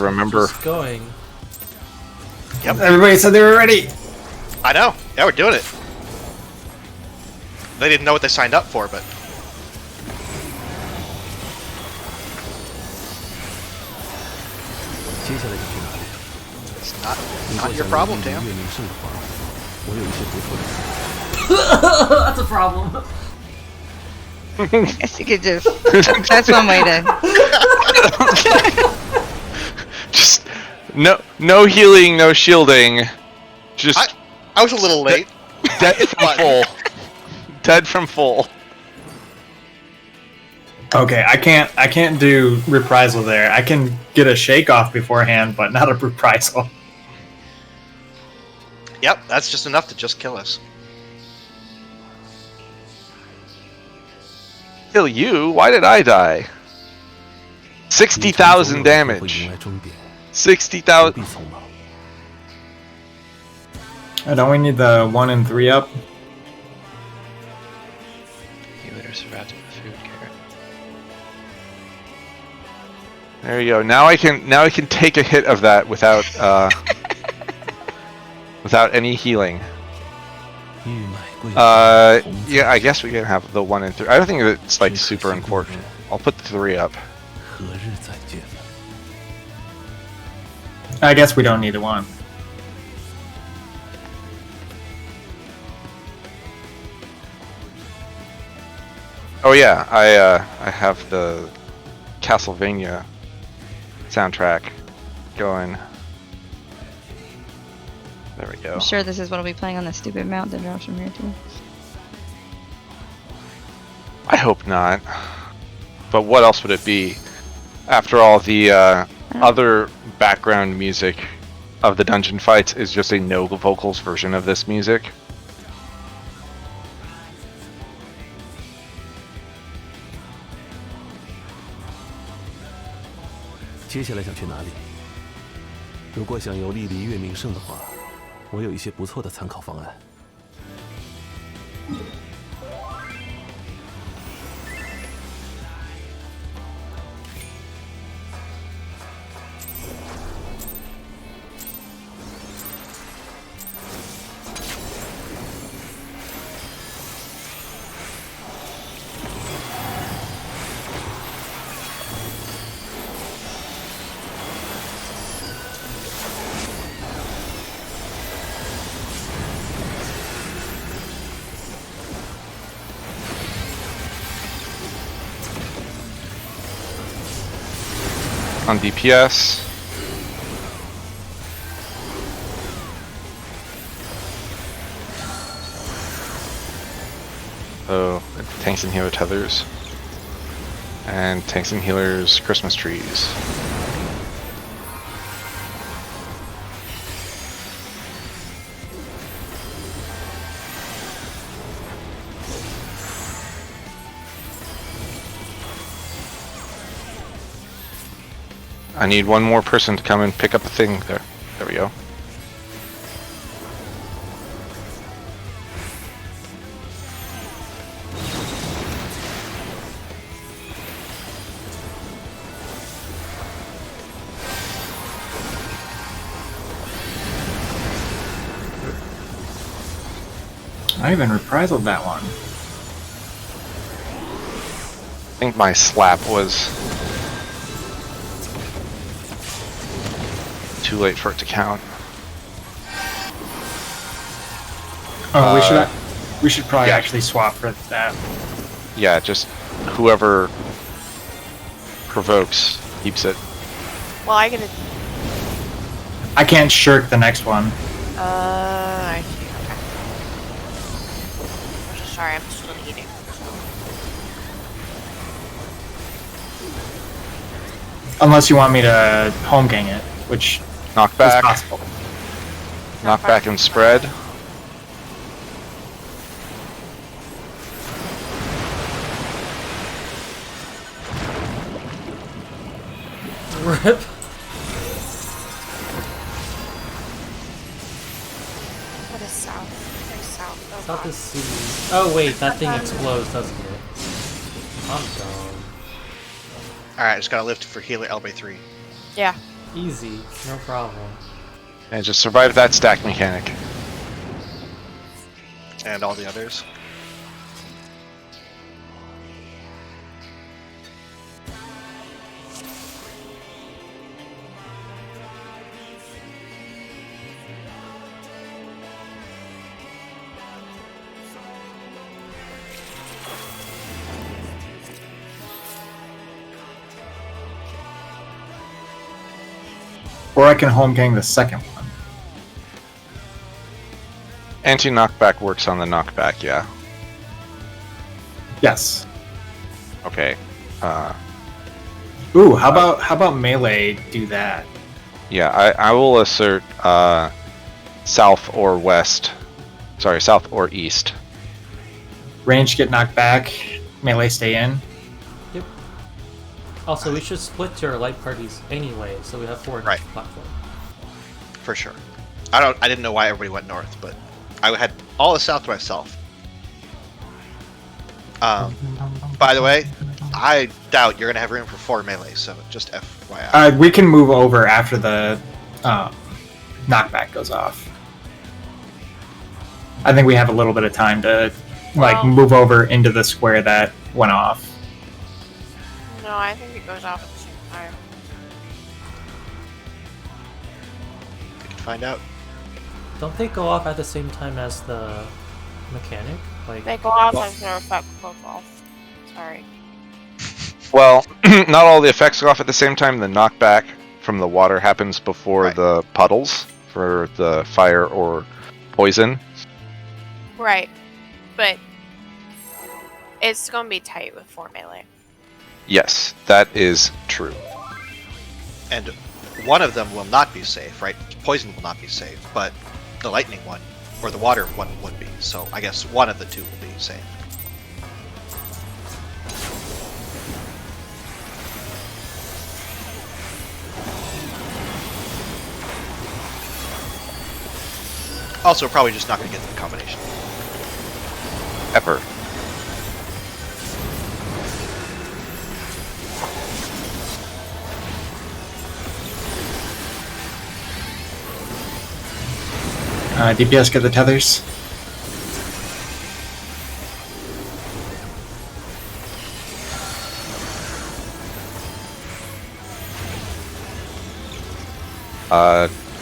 remember. Just going. Yep. Everybody said they were ready. I know. Yeah, we're doing it. They didn't know what they signed up for, but... It's not your problem, Tam. That's a problem. I guess you could just... That's one way to... Just no healing, no shielding. Just I was a little late. dead from full. Dead from full. Okay, I can't do reprisal there. I can get a shake off beforehand, but not a reprisal. Yep, that's just enough to just kill us. Kill you? Why did I die? 60,000 damage. 60,000. Don't we need the 1 and 3 up? Healers about to food carrot. There you go. Now I can take a hit of that without without any healing. Yeah, I guess we can have the 1 and 3. I don't think it's like super important. I'll put the 3 up. I guess we don't need a 1. Oh yeah, I have the Castlevania soundtrack going. There we go. I'm sure this is what I'll be playing on the stupid mount that drops from here too. I hope not. But what else would it be? After all, the other background music of the dungeon fights is just a no vocals version of this music. On DPS. Oh, tanks and healer tethers. And tanks and healers Christmas trees. I need one more person to come and pick up a thing there. There we go. I even reprisal that one. I think my slap was too late for it to count. Oh, we should probably yeah. actually swap for that. Yeah, just whoever provokes keeps it. Well, I gotta. I can't shirk the next one. I see. Okay. Sorry, I'm still eating. Unless you want me to home gang it, which Knockback. is possible. Knockback and spread. Rip. What is south? There's south. Oh, South God. is sea. Oh wait, that thing explodes, doesn't it? I'm dumb. Alright, just gotta lift for healer LB3. Yeah. Easy, no problem. And just survive that stack mechanic. And all the others. Or I can home gang the second one. Anti-knockback works on the knockback, yeah. Yes. Okay. Ooh, how about melee do that? Yeah, I will assert south or west. Sorry, south or east. Range get knocked back, melee stay in. Yep. Also, we should split your light parties anyway, so we have 4 on Right. each platform. For sure. I didn't know why everybody went north, but I had all the south to myself. By the way, I doubt you're gonna have room for 4 melee, so just FYI. We can move over after the knockback goes off. I think we have a little bit of time to Well- move over into the square that went off. No, I think it goes off at the same time. We can find out. Don't they go off at the same time as the mechanic? Like, They go off as their effect goes off. Sorry. Well, not all the effects go off at the same time. The knockback from the water happens before Right. the puddles for the fire or poison. Right. But it's gonna be tight with 4 melee. Yes, that is true. And one of them will not be safe, right? Poison will not be safe, but the lightning one, or the water one would be. So I guess one of the two will be safe. Also, probably just not going to get the combination. Ever. DPS get the tethers.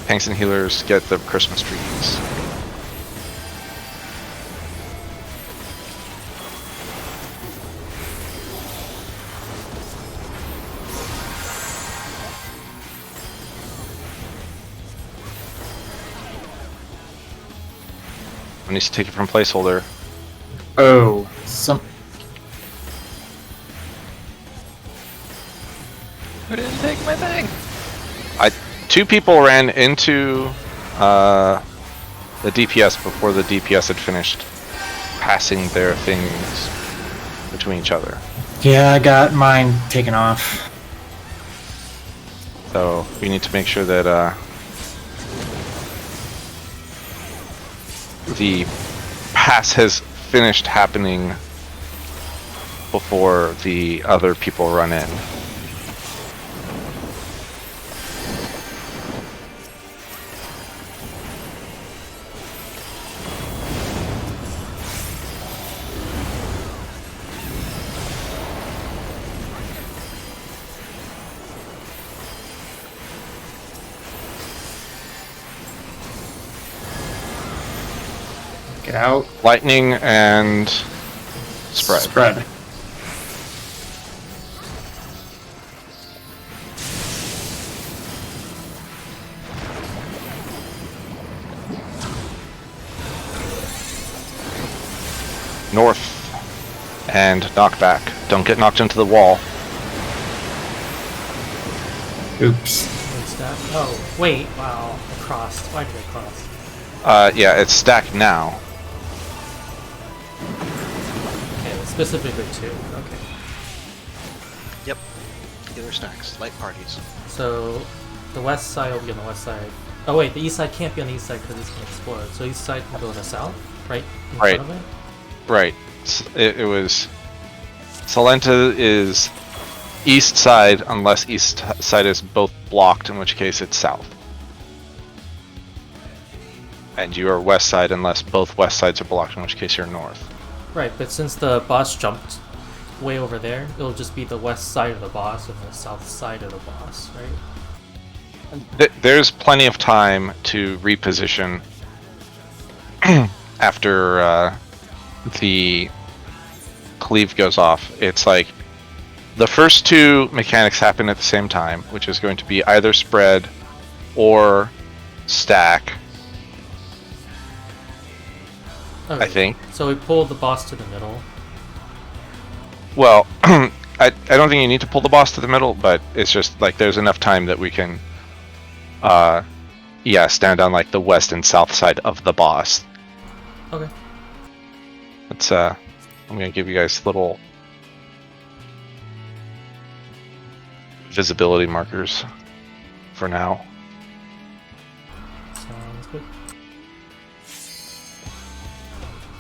Tanks and healers get the Christmas trees. I need to take it from placeholder. Oh, some. Who didn't take my thing? Two people ran into the DPS before the DPS had finished passing their things between each other. Yeah, I got mine taken off. So we need to make sure that the pass has finished happening before the other people run in. Get out. Lightning and spread. Spread. North and knock back. Don't get knocked into the wall. Oops. wait, stack. Oh, wait, wow, I crossed. Why did I cross? Yeah, it's stacked now. Okay, specifically 2. Okay. Yep. Healer stacks, light parties. So, the west side will be on the west side. Oh wait, the east side can't be on the east side because it's going to explode. So east side can go in the south, right? In Right. front of it? Right. It was... Salenta is east side unless east side is both blocked, in which case it's south. And you are west side unless both west sides are blocked, in which case you're north. Right, but since the boss jumped way over there, it'll just be the west side of the boss and the south side of the boss, right? There's plenty of time to reposition after the cleave goes off. It's like the first two mechanics happen at the same time, which is going to be either spread or stack, Okay. I think. So we pulled the boss to the middle. Well, I don't think you need to pull the boss to the middle, but it's just like there's enough time that we can stand on like the west and south side of the boss. Okay. It's I'm gonna give you guys little visibility markers for now. Sounds good.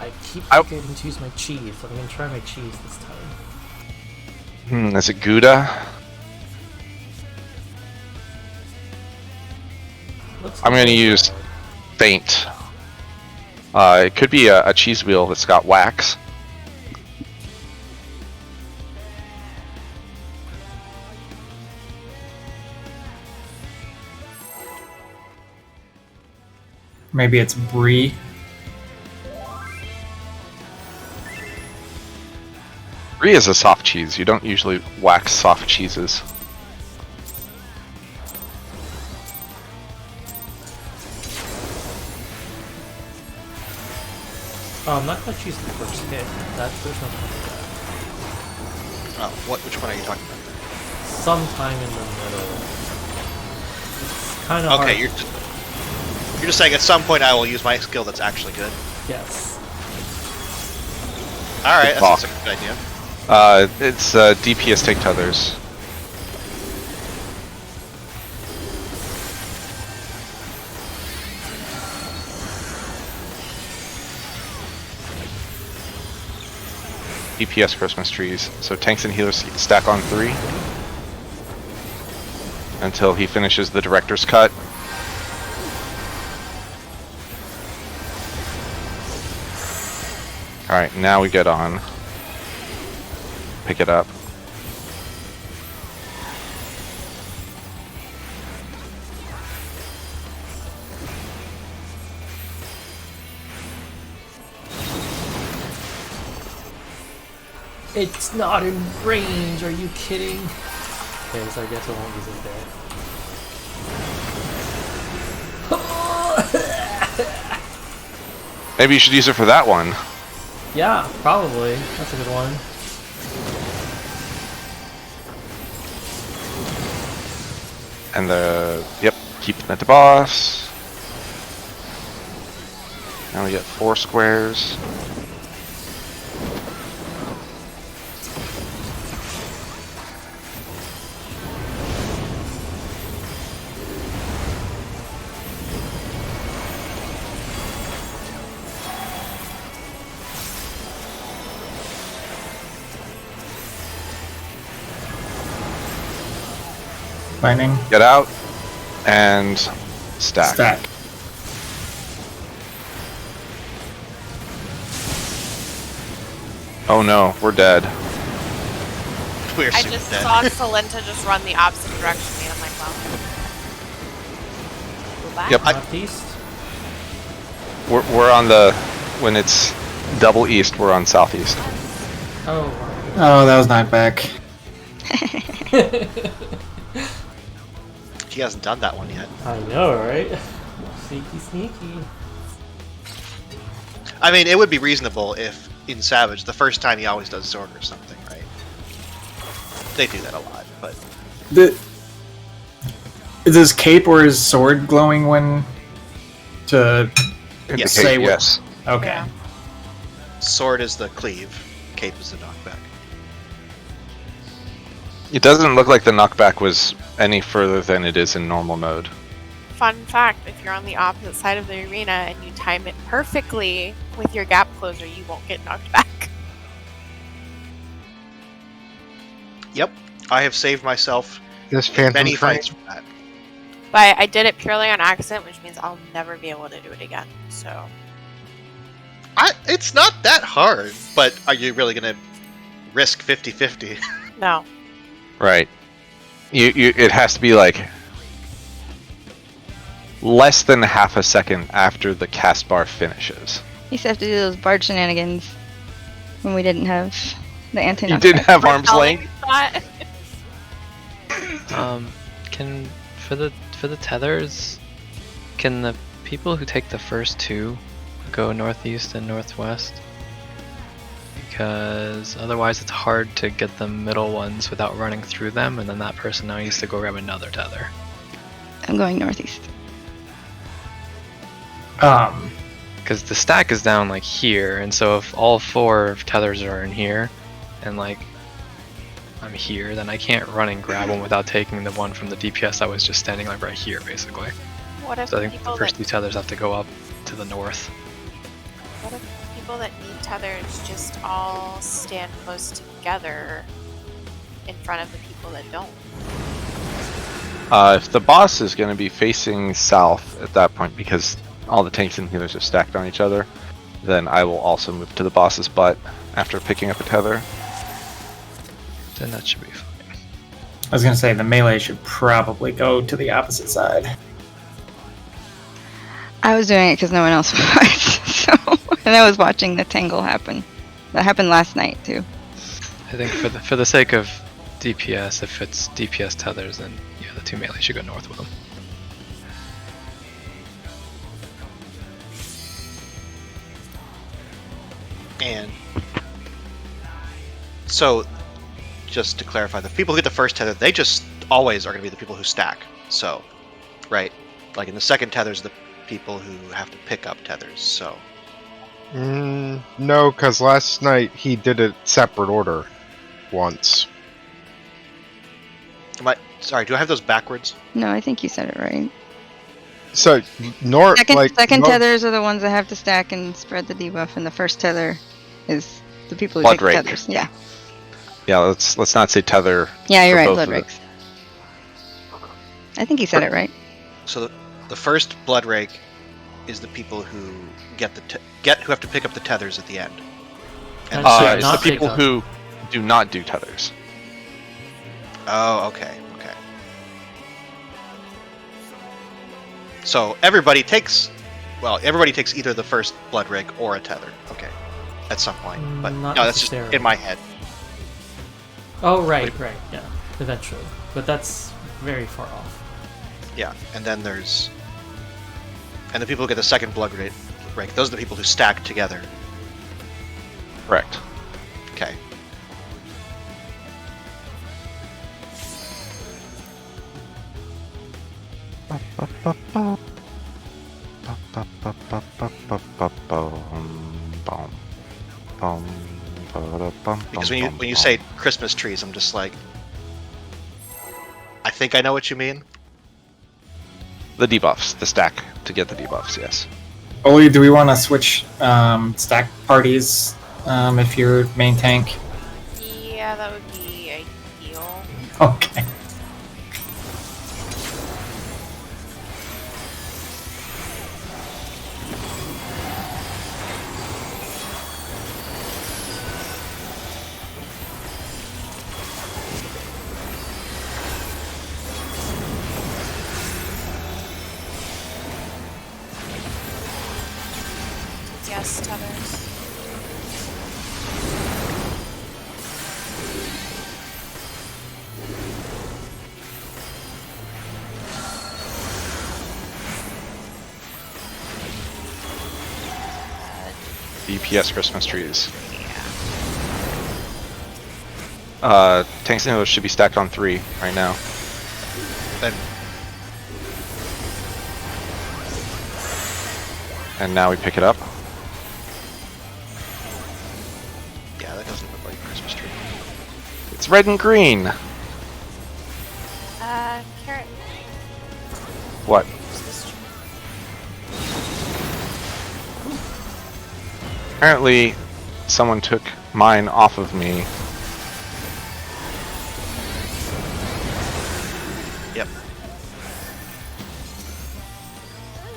I keep I- forgetting to use my cheese, so I'm gonna try my cheese this time. Is it Gouda? Looks I'm like gonna it's use red. Faint. It could be a cheese wheel that's got wax. Maybe it's brie. Brie is a soft cheese. You don't usually wax soft cheeses. Oh, I'm not gonna choose the first hit. There's nothing like that. Which one are you talking about? Sometime in the middle. It's kind of Okay, hard. you're just saying at some point I will use my skill that's actually good. Yes. All right, Good that's talk. a good idea. It's DPS take to others. DPS Christmas trees. So tanks and healers stack on 3 until he finishes the director's cut. Alright, now we get on. Pick it up. It's not in range, are you kidding? Okay, so I guess I won't use it there. Maybe you should use it for that one. Yeah, probably. That's a good one. And keep them at the boss. Now we get 4 squares. Lightning. Get out and stack. Stack. Oh no, we're dead. We're I super just dead. saw Salenta just run the opposite direction of me, and I'm like, well. Go back. Yep. Northeast? We're on the when it's double east. We're on southeast. Oh, Oh, that was knockback. He hasn't done that one yet. I know, right? Sneaky, sneaky. I mean, it would be reasonable if in Savage the first time he always does sword or something, right? They do that a lot, but Is his cape or his sword glowing when to Yes. say what? Yes. Okay. Yeah. sword is the cleave, cape is the knockback. It doesn't look like the knockback was any further than it is in normal mode. Fun fact, if you're on the opposite side of the arena and you time it perfectly with your gap closer, you won't get knocked back. Yep, I have saved myself This in Phantom many train. fights from that. But I did it purely on accident, which means I'll never be able to do it again. So It's not that hard, but are you really gonna risk 50-50? no. Right. It has to be like less than half a second after the cast bar finishes. Used to have to do those bard shenanigans when we didn't have the anti. You didn't have arm's length. Can for the tethers, can the people who take the first two go northeast and northwest? Because otherwise it's hard to get the middle ones without running through them, and then that person now needs to go grab another tether. I'm going northeast. Because the stack is down like here, and so if all 4 tethers are in here, and like I'm here, then I can't run and grab one without taking the one from the DPS that was just standing like right here, basically. What if So I think people the first that 2 tethers have to go up to the north. what if people that need tethers just all stand close together in front of the people that don't? If the boss is going to be facing south at that point, because all the tanks and healers are stacked on each other, then I will also move to the boss's butt after picking up a tether. Then that should be fine. I was gonna say the melee should probably go to the opposite side. I was doing it because no one else was. So, and I was watching the tangle happen. That happened last night too. I think for the sake of DPS, if it's DPS tethers, then yeah, the 2 melee should go north with them. And so, just to clarify, the people who get the first tether, they just always are going to be the people who stack. So, right? Like in the second tethers, the people who have to pick up tethers. So, No, because last night he did it separate order once. sorry, do I have those backwards? No, I think you said it right. So Second tethers are the ones that have to stack and spread the debuff, and the first tether is the people who Blood take the rake. tethers. Yeah. Yeah, let's not say tether. Yeah, you're for right. both Blood of it. rakes. I think you said it right. So the first blood rake is the people who who have to pick up the tethers at the end. And That's It's not the people take who do not do tethers. oh, okay. So everybody takes either the first blood rake or a tether. Okay, at some point, but Not no, that's just necessarily. in my head. Oh, right, yeah. Eventually. But that's very far off. Yeah, and then the people who get the second blood rake, those are the people who stack together. Correct. Okay. Because when you say Christmas trees, I'm just like, I think I know what you mean. The debuffs, the stack to get the debuffs, yes. Oli, do we want to switch stack parties if you're main tank? Yeah, that would be ideal. Okay. Yes, tethers. DPS Christmas trees. Yeah. Tanks and healers should be stacked on 3 right now. Then And now we pick it up. yeah, that doesn't look like a Christmas tree. It's red and green. Carrot. What? Where's this tree? Apparently, someone took mine off of me.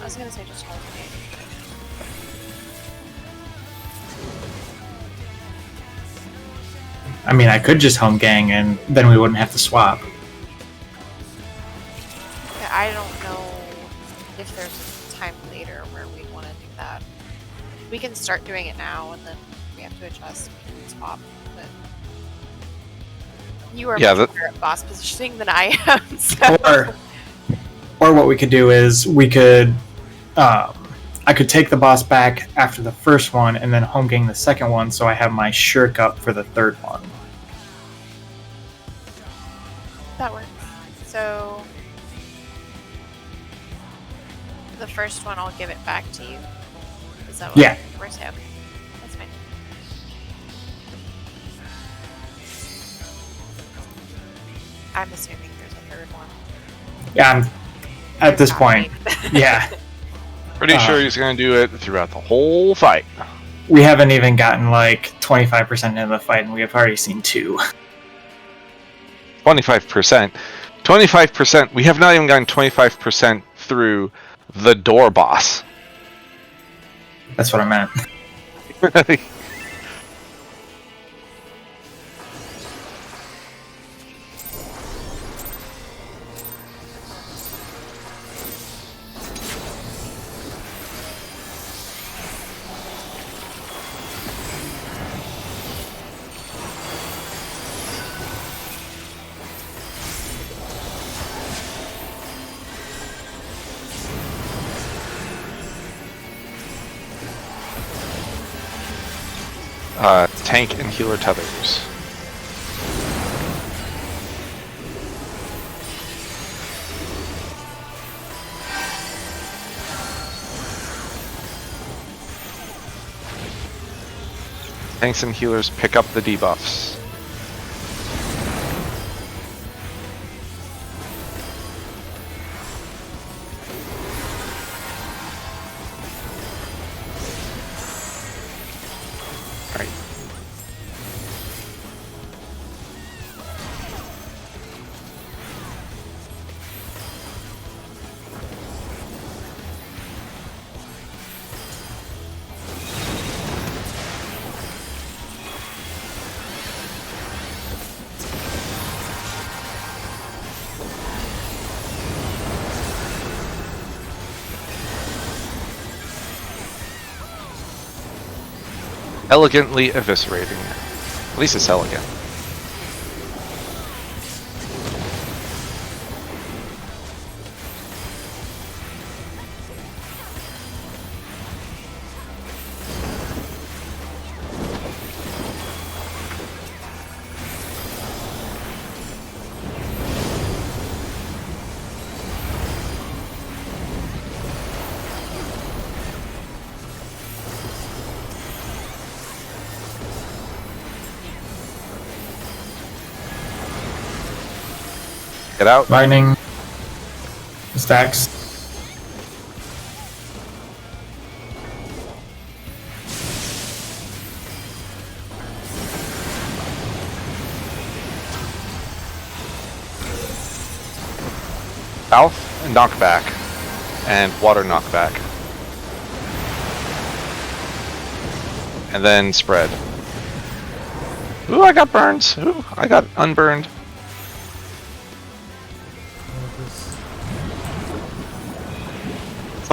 was gonna say just hold me. I mean, I could just home gang and then we wouldn't have to swap. Yeah, I don't know if there's a time later where we want to do that. We can start doing it now, and then we have to adjust and swap. But you are Yeah, much better at boss positioning than I am. So. Or what we could do is we could, I could take the boss back after the first one and then home gang the second one, so I have my shirk up for the third one. That works. So the first one, I'll give it back to you. Is that what Yeah. we're saying? Okay. That's fine. I'm assuming there's a third one. Yeah, at There's this gotta point, be. yeah. Pretty sure he's going to do it throughout the whole fight. We haven't even gotten like 25% into the fight and we have already seen 2. 25%. 25%. We have not even gotten 25% through the door boss. That's what I meant. Tank and healer tethers. Tanks and healers pick up the debuffs. Alright. Elegantly eviscerating. At least it's elegant. Get out. Lightning. Stacks. South and knockback. And water knockback. And then spread. Ooh, I got burns. Ooh, I got unburned.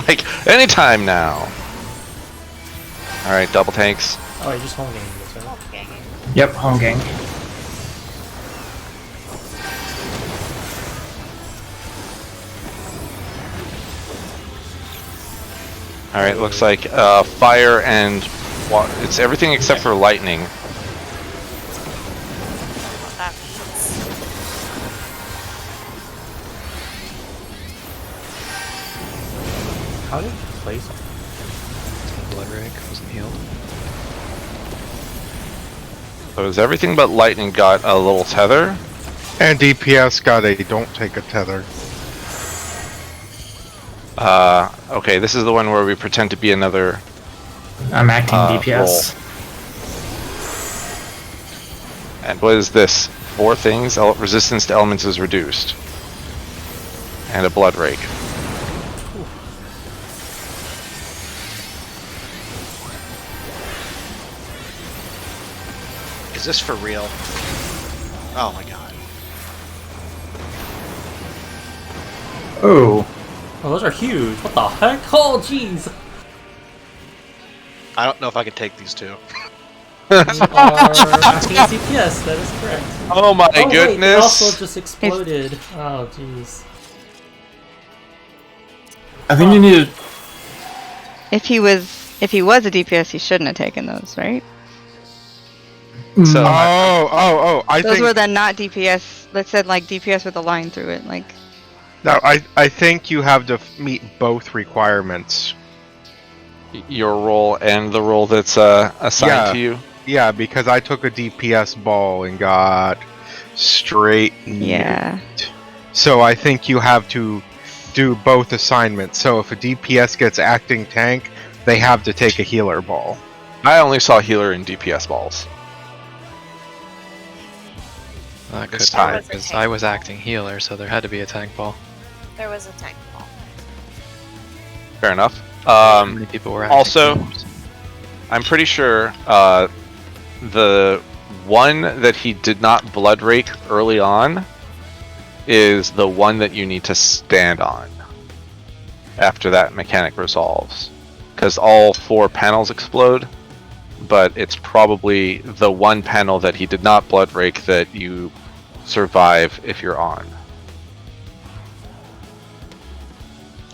Like, anytime now. Alright, double tanks. Oh, you're just home gaming this, right? Oh, dang it. Yep, home gang. Alright, looks like fire and it's everything except for lightning. What that means. How did you play something? Blood rig wasn't healed. So is everything but lightning got a little tether? And DPS got a don't take a tether. Okay, this is the one where we pretend to be another I'm acting DPS. roll. And what is this? 4 things. Resistance to elements is reduced. And a blood rake. Is this for real? Oh my god. Oh, Oh, those are huge. What the heck? Oh, jeez. I don't know if I could take these two. You are acting as DPS. That is correct. Oh my Oh wait, it goodness! also just exploded. Oh, jeez. I think you need to. If he was a DPS, he shouldn't have taken those, right? So I Those think were the not DPS that said like DPS with a line through it. Like, no, I think you have to meet both requirements. your role and the role that's assigned Yeah. to you. Yeah, because I took a DPS ball and got straight yeah. nuked. So I think you have to do both assignments. So if a DPS gets acting tank, they have to take a healer ball. I only saw healer and DPS balls. That could This be time. because I was acting healer, so there had to be a tank ball. There was a tank ball. Fair enough. How many people were acting also- healers? I'm pretty sure the one that he did not blood rake early on is the one that you need to stand on after that mechanic resolves. Because all 4 panels explode, but it's probably the one panel that he did not blood rake that you survive if you're on.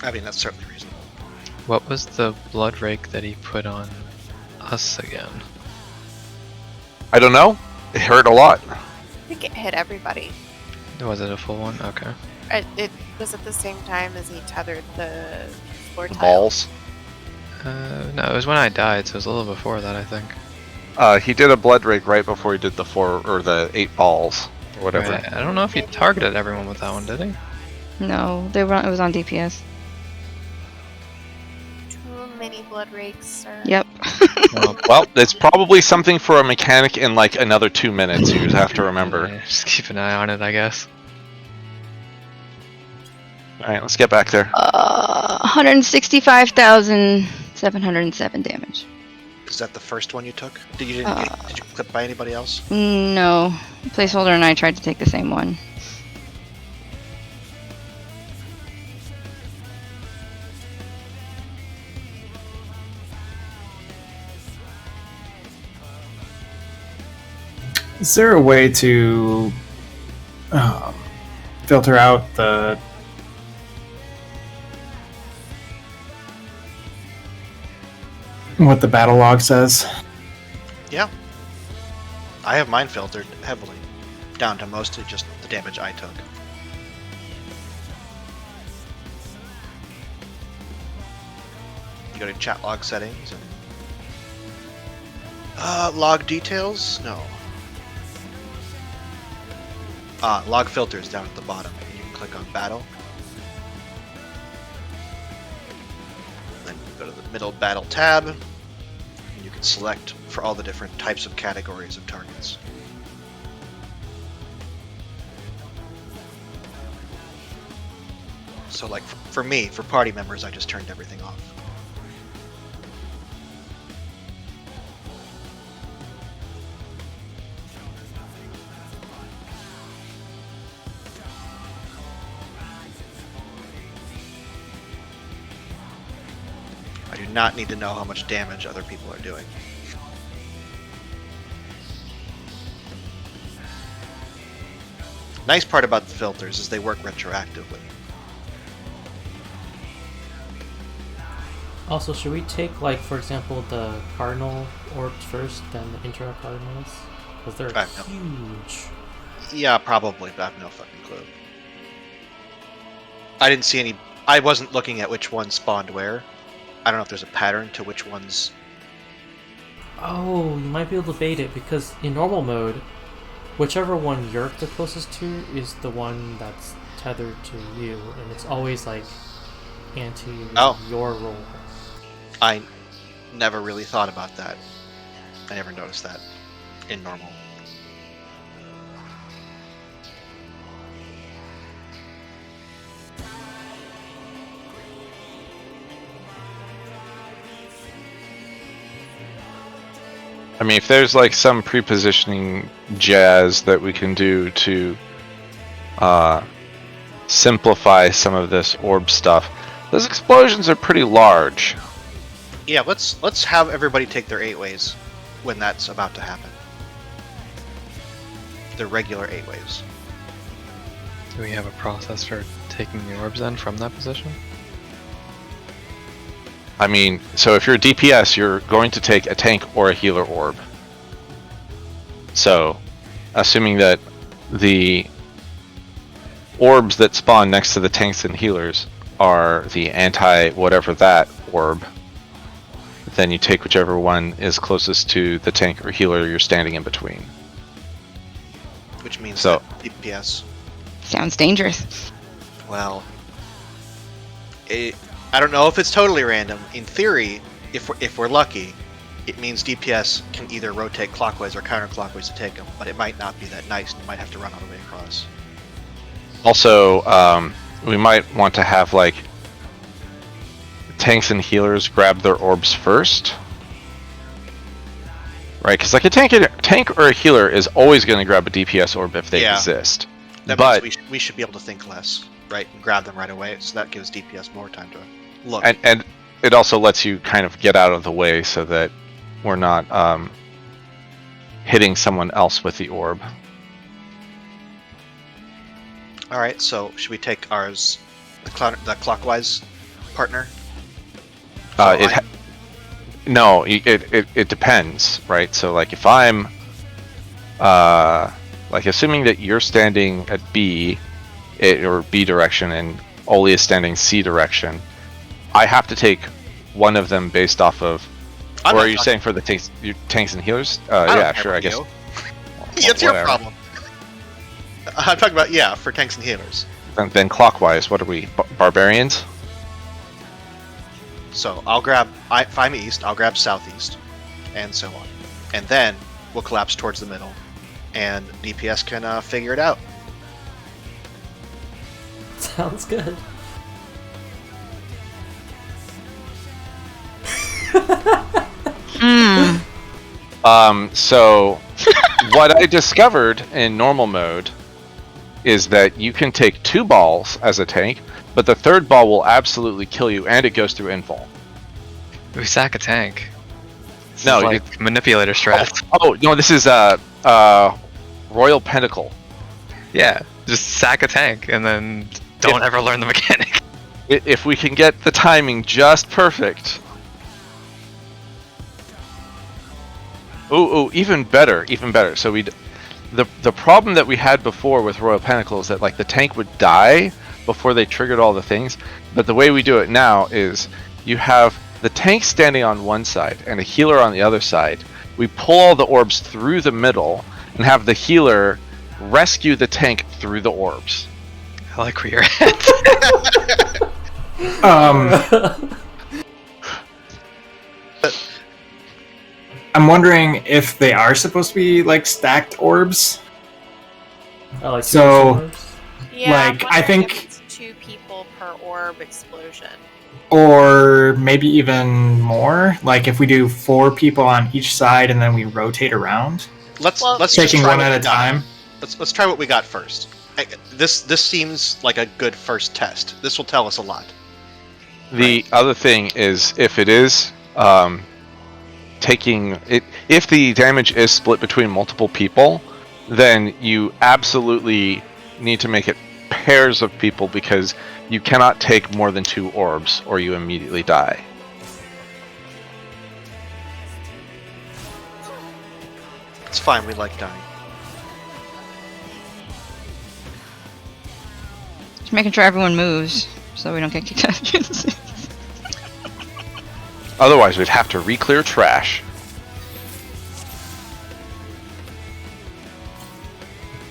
I mean, that's certainly reasonable. What was the blood rake that he put on us again? I don't know. It hurt a lot. I think it hit everybody. Was it a full one? Okay. It was at the same time as he tethered the floor The tile. balls. No, it was when I died, so it was a little before that, I think. He did a blood rake right before he did the 4 or the 8 balls or whatever. Right, I don't know if he targeted everyone with that one, did he? No, they were. It was on DPS. Too many blood rakes, sir. Yep. Well, it's probably something for a mechanic in like another 2 minutes. You just have to remember. Yeah, just keep an eye on it, I guess. All right, let's get back there. 165,707 damage. Is that the first one you took? Did you clip by anybody else? No, placeholder and I tried to take the same one. Is there a way to filter out the what the battle log says? Yeah. I have mine filtered heavily, down to mostly just the damage I took. You go to chat log settings and log details? No. Log filters down at the bottom. You can click on battle. Then you go to the middle battle tab, and you can select for all the different types of categories of targets. So like for me, for party members, I just turned everything off. I do not need to know how much damage other people are doing. Nice part about the filters is they work retroactively. Also, should we take, like, for example, the cardinal orbs first, then the intra cardinals? Because they're I know. huge. Yeah, probably, but I have no fucking clue. I didn't see any. I wasn't looking at which one spawned where. I don't know if there's a pattern to which ones. Oh, you might be able to bait it, because in normal mode, whichever one you're the closest to is the one that's tethered to you, and it's always, like, anti your role. I never really thought about that. I never noticed that in normal. I mean, if there's like some pre-positioning jazz that we can do to simplify some of this orb stuff, those explosions are pretty large. Yeah, let's have everybody take their 8 ways when that's about to happen. The regular 8 ways. Do we have a process for taking the orbs then from that position? I mean, so if you're a DPS, you're going to take a tank or a healer orb. So, assuming that the orbs that spawn next to the tanks and healers are the anti-whatever that orb, then you take whichever one is closest to the tank or healer you're standing in between. Which means So- that DPS. Sounds dangerous. Well, I don't know if it's totally random. In theory, if we're lucky, it means DPS can either rotate clockwise or counterclockwise to take them, but it might not be that nice, and you might have to run all the way across. Also, we might want to have like tanks and healers grab their orbs first, right? Because like a tank or a healer is always going to grab a DPS orb if they Yeah. exist. That But means we should be able to think less, right? And grab them right away, so that gives DPS more time to look. and it also lets you kind of get out of the way so that we're not hitting someone else with the orb. All right, so should we take ours, the clockwise partner? No, it depends, right? So like if I'm like assuming that you're standing at B or B direction and Oli is standing C direction, I have to take one of them based off of. I'm or not are you talking- saying for the tanks and healers? I don't Yeah, care sure. I about guess. you. It's your Whatever. problem. I'm talking about for tanks and healers. Then clockwise, what are we? Barbarians? So I'll grab if I'm east, I'll grab southeast, and so on, and then we'll collapse towards the middle, and DPS can figure it out. Sounds good. So what I discovered in normal mode is that you can take 2 balls as a tank, but the 3rd ball will absolutely kill you, and it goes through infall. We sack a tank. This No, is like manipulator strat. Oh no, this is Royal Pentacle. Yeah, just sack a tank and then don't ever learn the mechanic. If we can get the timing just perfect. Ooh, even better. So the problem that we had before with Royal Pentacle is that like the tank would die before they triggered all the things, but the way we do it now is you have the tank standing on one side and a healer on the other side. We pull all the orbs through the middle and have the healer rescue the tank through the orbs. I like where you're at. I'm wondering if they are supposed to be like stacked orbs. I like So- orbs. Yeah, Like, I'm I wondering think- if it's 2 people per orb explosion. Or maybe even more. Like if we do 4 people on each side and then we rotate around, Let's Well- let's just taking try one what at we a got. time. Let's try what we got first. This seems like a good first test. This will tell us a lot. The other thing is if it is taking it, if the damage is split between multiple people, then you absolutely need to make it pairs of people because you cannot take more than 2 orbs or you immediately die. It's fine. We like dying. Just making sure everyone moves so we don't get kicked out of the Otherwise, we'd have to re-clear trash.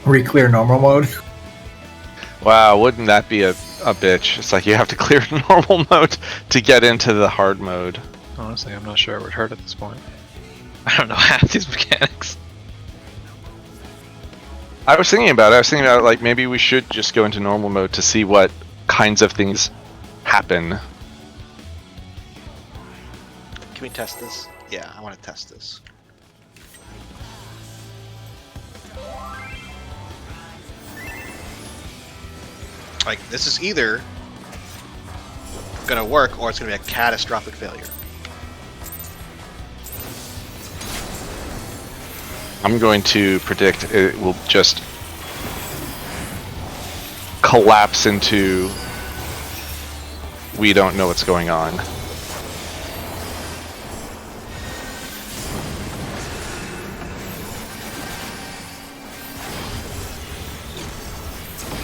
Re-clear normal mode. Wow, wouldn't that be a bitch? It's like you have to clear normal mode to get into the hard mode. Honestly, I'm not sure it would hurt at this point. I don't know half these mechanics. I was thinking about it, like maybe we should just go into normal mode to see what kinds of things happen. Can we test this? Yeah, I want to test this. Like, this is either gonna work or it's gonna be a catastrophic failure. I'm going to predict it will just collapse into we don't know what's going on.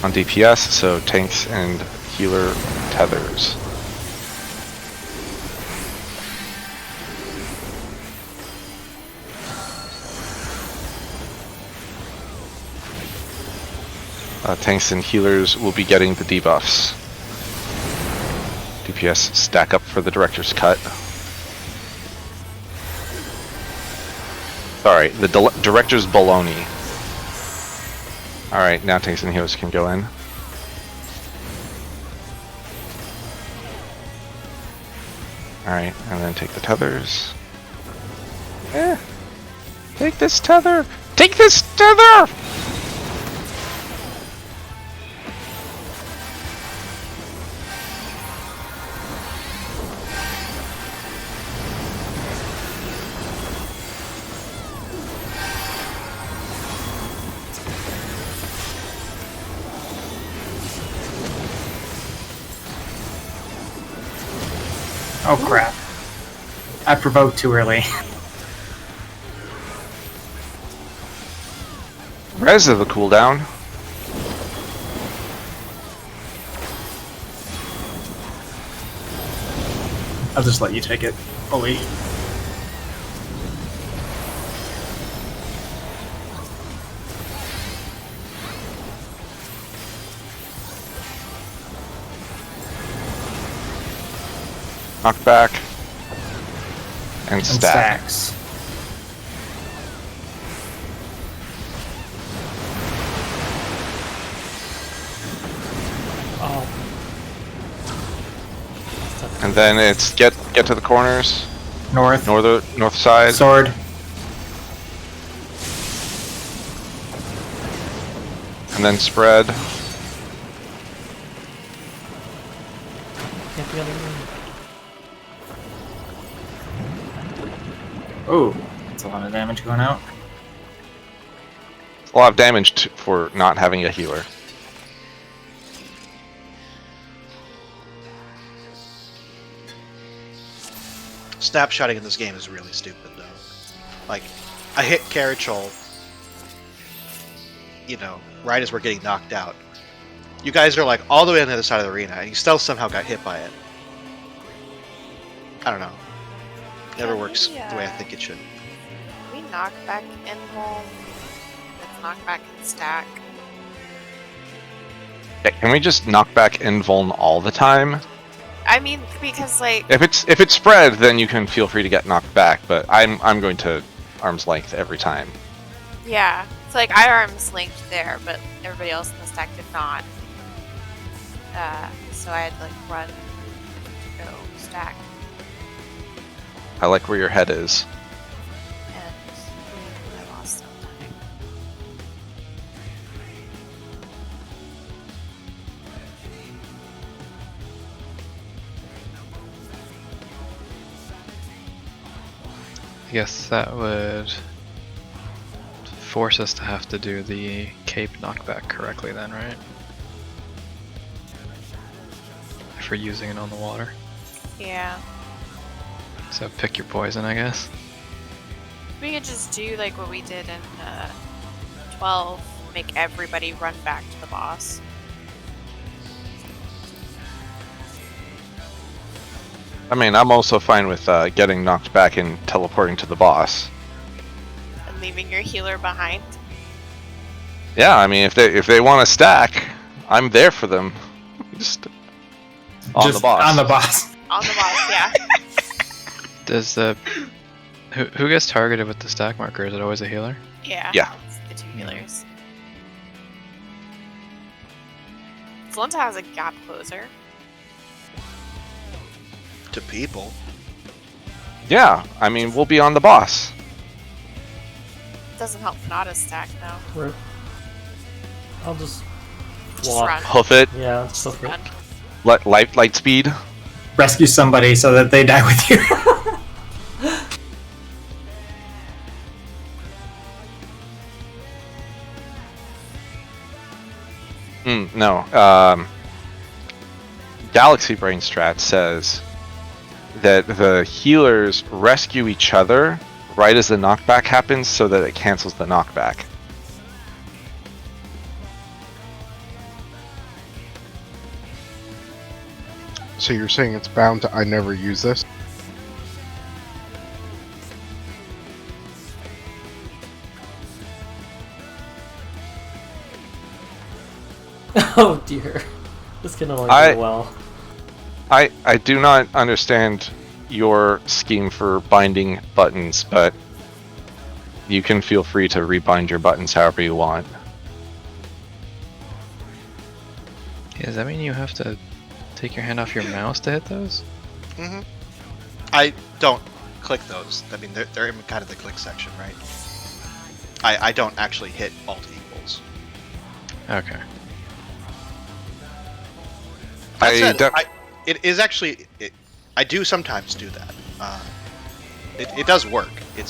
On DPS, so tanks and healer tethers. Tanks and healers will be getting the debuffs. DPS stack up for the director's cut. Sorry, the director's baloney. Alright, now tanks and healers can go in. Alright, and then take the tethers. Take this tether! Take this tether! Oh crap. I provoked too early. Res of the cooldown. I'll just let you take it, Oli. Knockback. And And stack. stacks. Oh. And then it's get to the corners. North. North side. Sword. And then spread. Get the other one. Oh, that's a lot of damage going out. A lot of damage for not having a healer. Snapshotting in this game is really stupid, though. Like, I hit Carachol, you know, right as we're getting knocked out. You guys are like all the way on the other side of the arena, and you still somehow got hit by it. I don't know. Never Can works we, the way I think it should. We knock back Invuln. Let's knock back and stack. Yeah, can we just knock back Invuln all the time? I mean, because like If it's spread, then you can feel free to get knocked back. But I'm going to arm's length every time. yeah, so like I arms linked there, but everybody else in the stack did not. So I had to like run to go stack, I like where your head is. and I lost some time. I guess that would force us to have to do the cape knockback correctly then, right? If we're using it on the water. Yeah, So pick your poison, I guess. we could just do like what we did in 12, make everybody run back to the boss. I mean, I'm also fine with getting knocked back and teleporting to the boss. And leaving your healer behind. Yeah, I mean, if they want to stack, I'm there for them. Just on Just the boss. On the boss. On the boss, yeah. Does the who gets targeted with the stack marker? Is it always a healer? Yeah. Yeah. It's the two healers. Valenta has a gap closer. To people. Yeah, I mean, we'll be on the boss. Doesn't help not a stack though. Rip. I'll just Just walk. run. Hoof it. Yeah, so good. Run. Light speed. Rescue somebody so that they die with you. No. Galaxy Brain Strat says that the healers rescue each other right as the knockback happens so that it cancels the knockback. So you're saying it's bound to I never use this? Oh dear. This can only go well. I do not understand your scheme for binding buttons, but you can feel free to rebind your buttons however you want. Yeah, does that mean you have to take your hand off your mouse to hit those? Mm-hmm. I don't click those. I mean, they're in kind of the click section, right? I don't actually hit alt equals. Okay. That said, it is actually. I do sometimes do that. It does work. I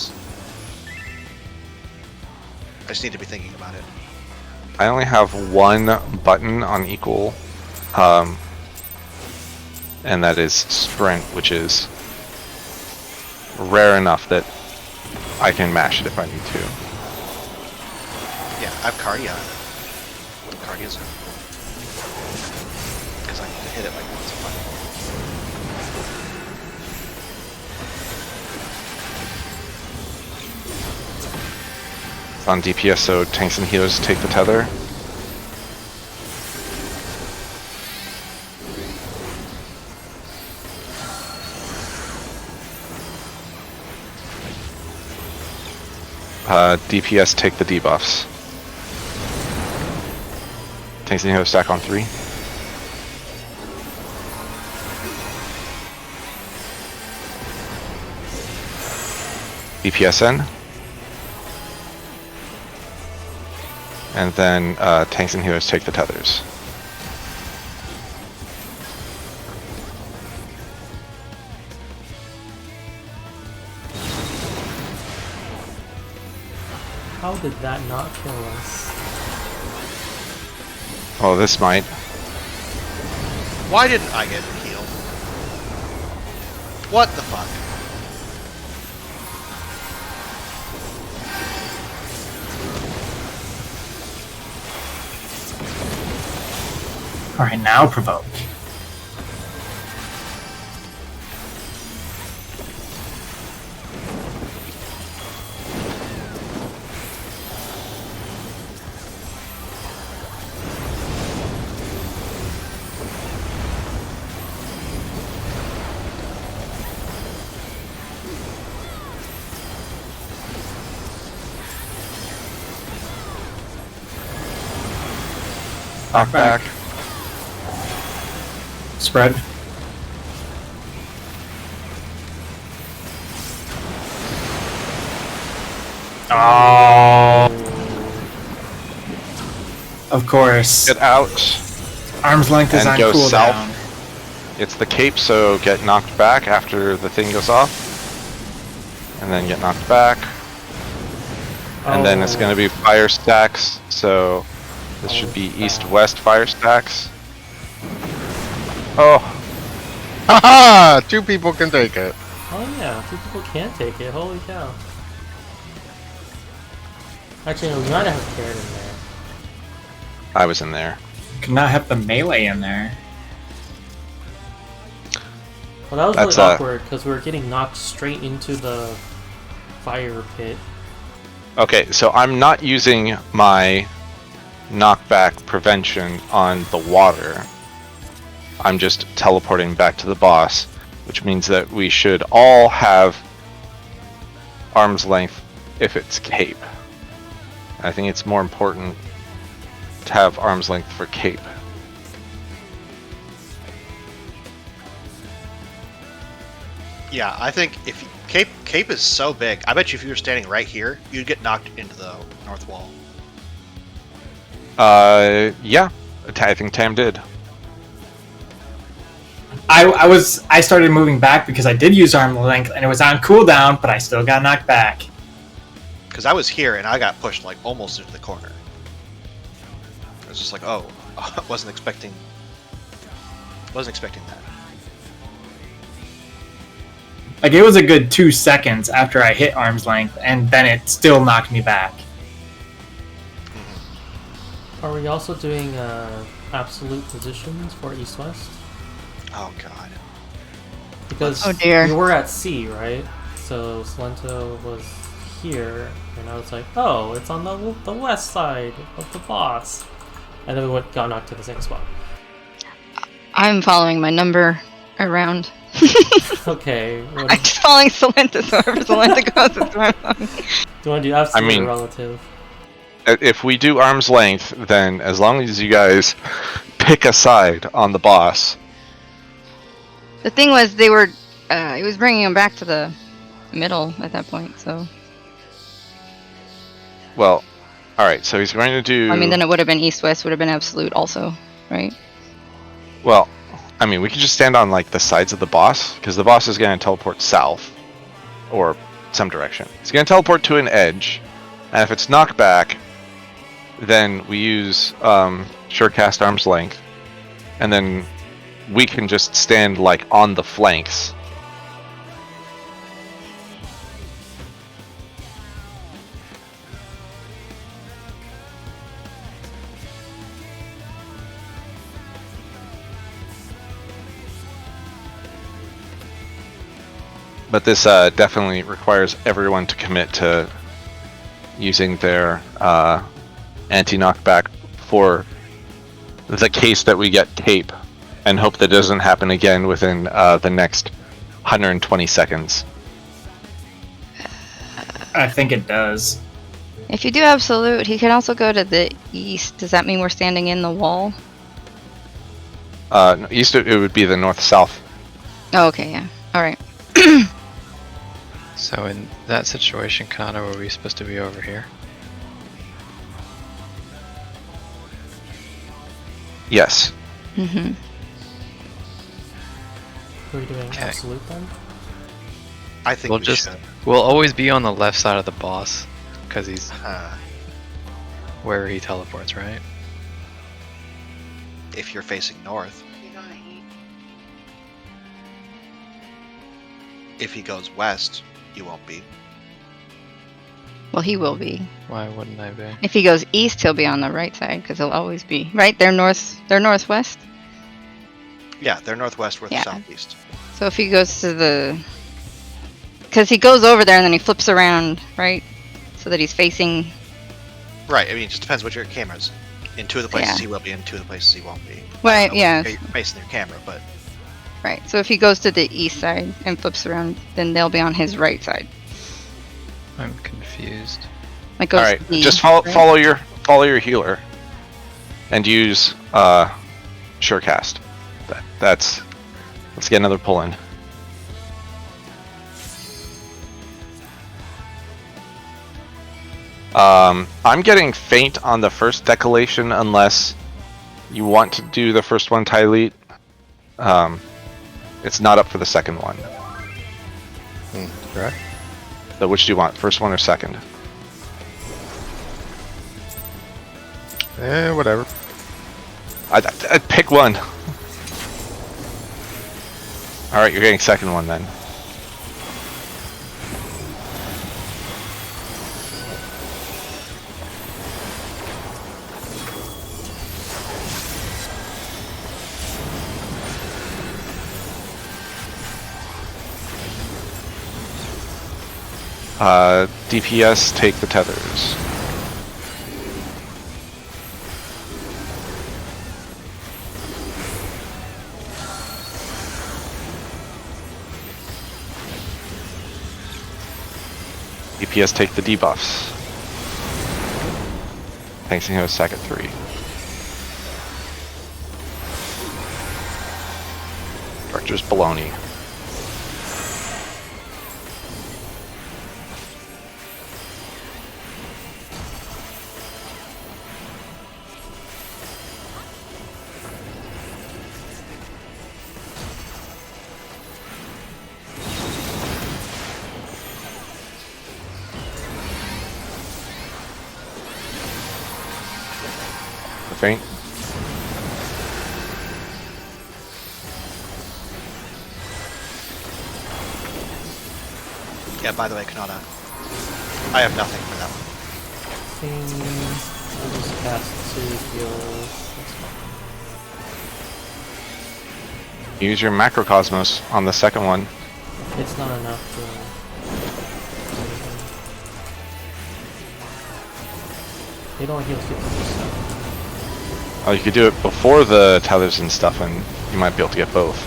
just need to be thinking about it. I only have one button on equal, and that is sprint, which is rare enough that I can mash it if I need to. Yeah, I have Cardia. Cardia's because I need to hit it like once a month. It's on DPS, so tanks and healers take the tether. DPS take the debuffs. Tanks and healers stack on 3. DPSN. And then tanks and healers take the tethers. How did that not kill us? Oh, this might. Why didn't I get healed? What the fuck? Alright, now provoke. Knockback. Spread. Oh. Of course. Get out. Arm's length is And on go cooldown. It's the cape, so get knocked back after the thing goes off. And then get knocked back. And then it's going to be fire stacks, so this should be east-west fire stacks. Oh, Haha! 2 people can take it. Oh yeah, 2 people can take it. Holy cow. Actually, no, we might have Karen in there. I was in there. Could not have the melee in there. Well, that was That's, really awkward because we were getting knocked straight into the fire pit. Okay, so I'm not using my knockback prevention on the water. I'm just teleporting back to the boss, which means that we should all have arm's length if it's cape. I think it's more important to have arm's length for cape. Yeah, I think if Cape is so big, I bet you if you were standing right here, you'd get knocked into the north wall. Yeah. I think Tam did. I started moving back because I did use arm length and it was on cooldown, but I still got knocked back. Because I was here and I got pushed like almost into the corner. I was just like, oh, I wasn't expecting that. Like, it was a good 2 seconds after I hit arm's length, and then it still knocked me back. Are we also doing absolute positions for east-west? Oh god. Because Oh, dear. we were at C, right? So Salento was here, and I was like, oh, it's on the west side of the boss. And then we got knocked to the same spot. I'm following my number around. Okay. What I'm just following Salenta, so wherever Salenta goes, that's where I'm following. do you want to do absolute mean- or relative? If we do arm's length, then as long as you guys pick a side on the boss, The thing was, they were. It was bringing him back to the middle at that point. So well, all right. So he's going to do. I mean, then it would have been east-west. Would have been absolute also, right? Well, I mean, we can just stand on like the sides of the boss because the boss is going to teleport south or some direction. He's going to teleport to an edge, and if it's knockback, then we use Surecast arm's length, and then we can just stand like on the flanks. But this definitely requires everyone to commit to using their anti-knockback for the case that we get tape, and hope that doesn't happen again within the next 120 seconds. I think it does. If you do absolute, he can also go to the east. Does that mean we're standing in the wall? East, it would be the north-south. Oh, okay, yeah. All right. So in that situation, Kana, were we supposed to be over here? Yes. Mm-hmm. Are we doing Okay. absolute then? I think We'll we just should. we'll always be on the left side of the boss because he's Uh, where he teleports, right? if you're facing north. If he goes west, you won't be. Well, he will be. Why wouldn't I be? If he goes east, he'll be on the right side because he'll always be right. They're north. They're northwest. Yeah, they're northwest, we're Yeah. southeast. So if he goes to the, because he goes over there and then he flips around, right? So that he's facing. Right, I mean, it just depends what your camera's. In two of the places Yeah. he will be, in two of the places he won't be. Right, I don't know yeah. where you're facing your camera, but Right. So if he goes to the east side and flips around, then they'll be on his right side. I'm confused. Like goes All right. to the, Just follow right? follow your healer, and use Surecast. Let's get another pull in. I'm getting faint on the first decolation unless you want to do the first one, Tylete. It's not up for the second one. Right. So which do you want, first one or second? Whatever. I'd pick one. All right, you're getting second one then. DPS, take the tethers. DPS, take the debuffs. Thanks to him, stack at 3. Director's baloney. the faint. Yeah, by the way, Kanata, I have nothing for that one. I'll just cast 2 heals. That's Use your macrocosmos on the second one. fine. It's not enough to. It only heals 50%. Oh, you could do it before the tethers and stuff, and you might be able to get both.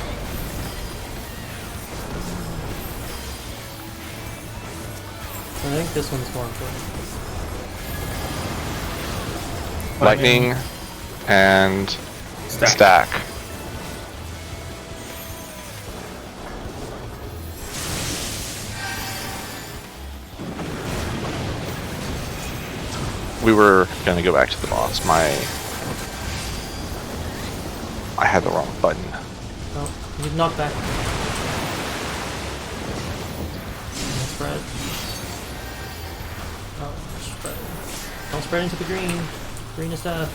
I think this one's more important. Lightning and stack. We were gonna go back to the boss. I had the wrong button. Oh, you knock back. Spread. Oh, spread. Don't spread into the green. Green is death.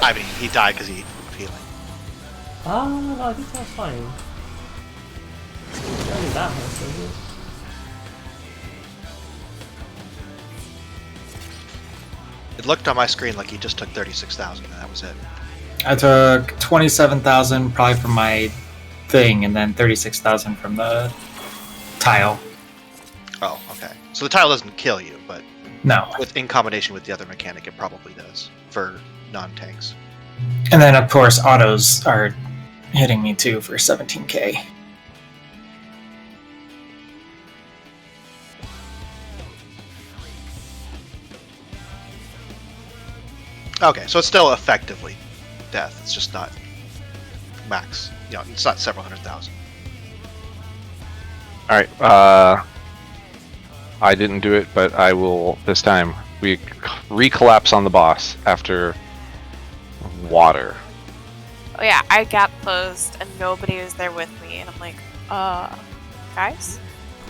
I mean, he died because he was healing. No, I think that's fine. Not really that much, is it? It looked on my screen like he just took 36,000, and that was it. I took 27,000 probably from my thing, and then 36,000 from the tile. Oh, okay. So the tile doesn't kill you, but No. in combination with the other mechanic, it probably does for non-tanks. And then, of course, autos are hitting me too for 17k. Okay, so it's still effectively death. It's just not max. You know, it's not several hundred thousand. Alright, I didn't do it, but I will this time. We recollapse on the boss after water. Oh yeah, I gap closed and nobody was there with me, and I'm like, guys?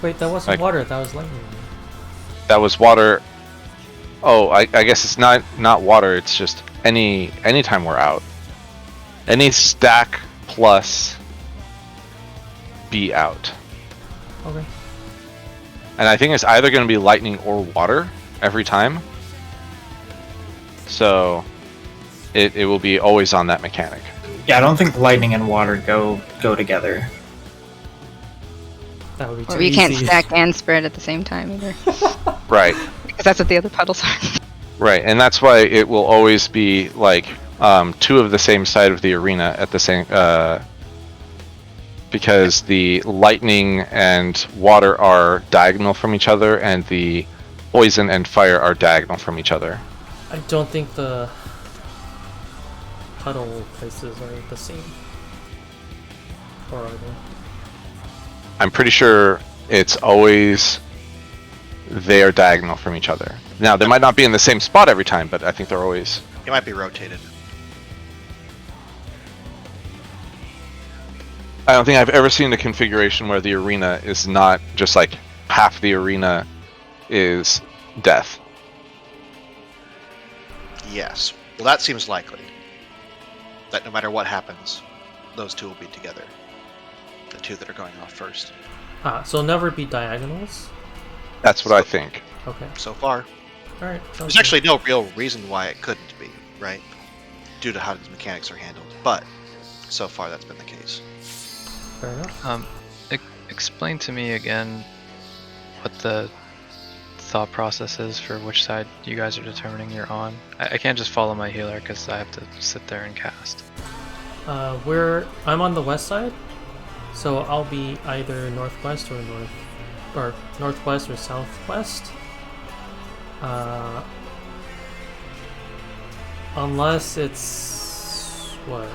Wait, that wasn't Like- water, that was lightning. That was water. Oh, I guess it's not water. It's just anytime we're out. Any stack plus be out. Okay. And I think it's either going to be lightning or water every time. So it will be always on that mechanic. Yeah, I don't think lightning and water go together. That would be too Or you can't easy. stack and spread at the same time either. Right. Because that's what the other puddles are. Right, and that's why it will always be like 2 of the same side of the arena at the same because the lightning and water are diagonal from each other, and the poison and fire are diagonal from each other. I don't think the puddle places are the same. Or are they? I'm pretty sure it's always they are diagonal from each other. Now they might not be in the same spot every time, but I think they're always. It might be rotated. I don't think I've ever seen a configuration where the arena is not just like half the arena is death. Yes. Well, that seems likely. That no matter what happens, those two will be together. The 2 that are going off first. So it'll never be diagonals? That's what I think. Okay. So far. Alright. There's actually no real reason why it couldn't be, right? Due to how these mechanics are handled. But so far that's been the case. Fair enough. Explain to me again what the thought process is for which side you guys are determining you're on. I can't just follow my healer because I have to sit there and cast. I'm on the west side, so I'll be either northwest or northwest or southwest. Unless it's what?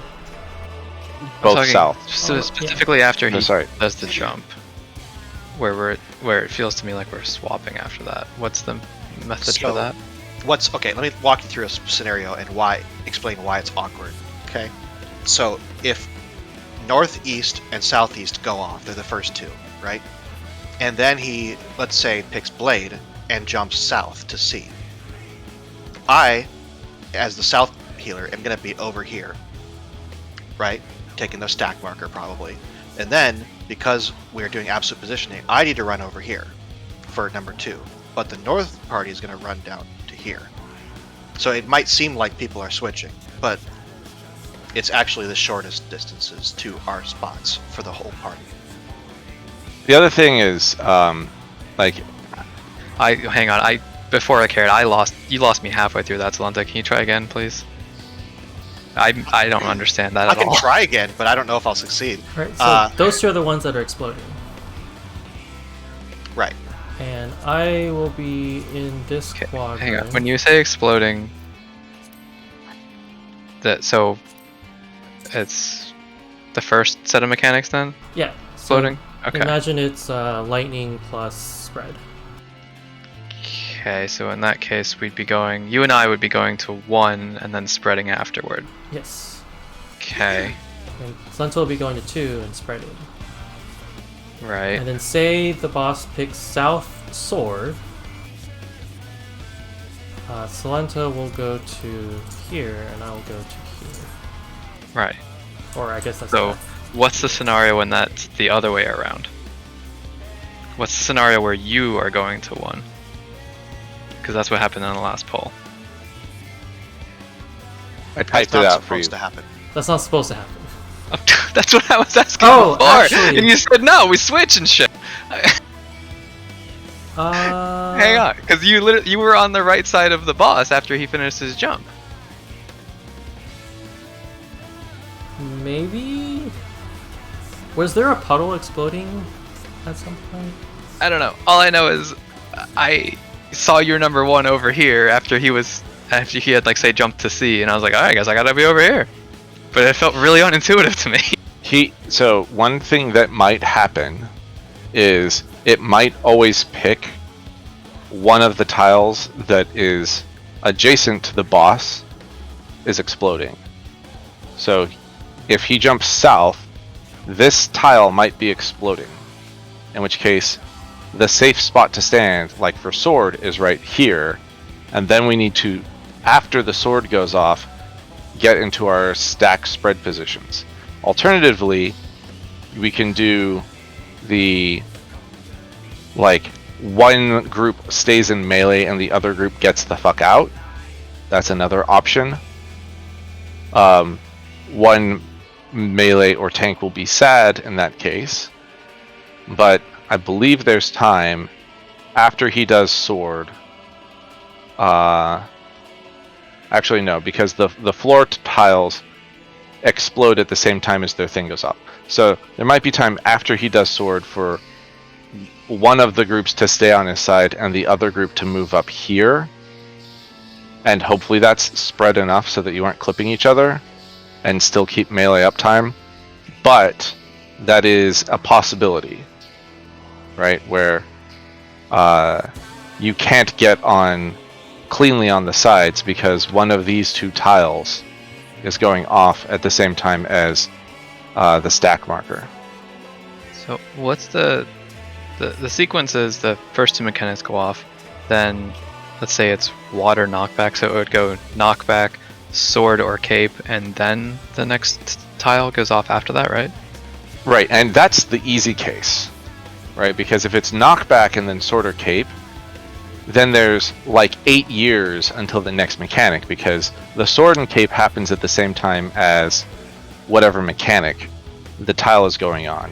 Both talking south. Specifically after he sorry. does the jump, where it feels to me like we're swapping after that. What's the method So- for that? Okay, let me walk you through a scenario and explain why it's awkward. Okay? So if northeast and southeast go off, they're the first 2, right? And then he, let's say, picks Blade, and jumps south to C. I, as the south healer, am going to be over here, right? Taking the stack marker probably. And then, because we're doing absolute positioning, I need to run over here for number 2. But the north party is going to run down to here. So it might seem like people are switching, but it's actually the shortest distances to our spots for the whole party. The other thing is, like, hang on. Before I cared, you lost me halfway through that, Solanta. Can you try again, please? I don't understand that I at all. can try again, but I don't know if I'll succeed. Right, so those 2 are the ones that are exploding. Right. And I will be in this Okay, quadrant. hang on. When you say exploding, so it's the first set of mechanics then? Yeah. Exploding? So Okay. imagine it's lightning plus spread. Okay, so in that case, you and I would be going to 1 and then spreading afterward. Yes. Okay, And Slento will be going to 2 and spreading. right. And then say the boss picks south sword. Solenta will go to here, and I will go to here. Right. Or I guess that's So, not. what's the scenario when that's the other way around? What's the scenario where you are going to 1? Because that's what happened in the last poll. I That's typed it not out for you. supposed to happen. That's not supposed to happen. That's what I was asking Oh, before, actually- and you said no, we switch and shit. Hang on, because you were on the right side of the boss after he finished his jump. Maybe? Was there a puddle exploding at some point? I don't know. All I know is I saw your number 1 over here after he had like say jumped to C, and I was like, I guess I gotta be over here. But it felt really unintuitive to me. So one thing that might happen is it might always pick one of the tiles that is adjacent to the boss is exploding. So if he jumps south, this tile might be exploding. In which case, the safe spot to stand, like for sword, is right here. And then we need to, after the sword goes off, get into our stack spread positions. Alternatively, we can do the, like, one group stays in melee and the other group gets the fuck out. That's another option. One melee or tank will be sad in that case, but I believe there's time after he does sword. Actually no, because the floor tiles explode at the same time as their thing goes up. So there might be time after he does sword for one of the groups to stay on his side and the other group to move up here. And hopefully that's spread enough so that you aren't clipping each other and still keep melee uptime. But that is a possibility, right? Where you can't get on cleanly on the sides because one of these 2 tiles is going off at the same time as the stack marker. So what's the sequence is the first 2 mechanics go off, then let's say it's water knockback, so it would go knockback, sword or cape, and then the next tile goes off after that, right? Right, and that's the easy case, right? Because if it's knockback and then sword or cape, then there's like 8 years until the next mechanic, because the sword and cape happens at the same time as whatever mechanic the tile is going on.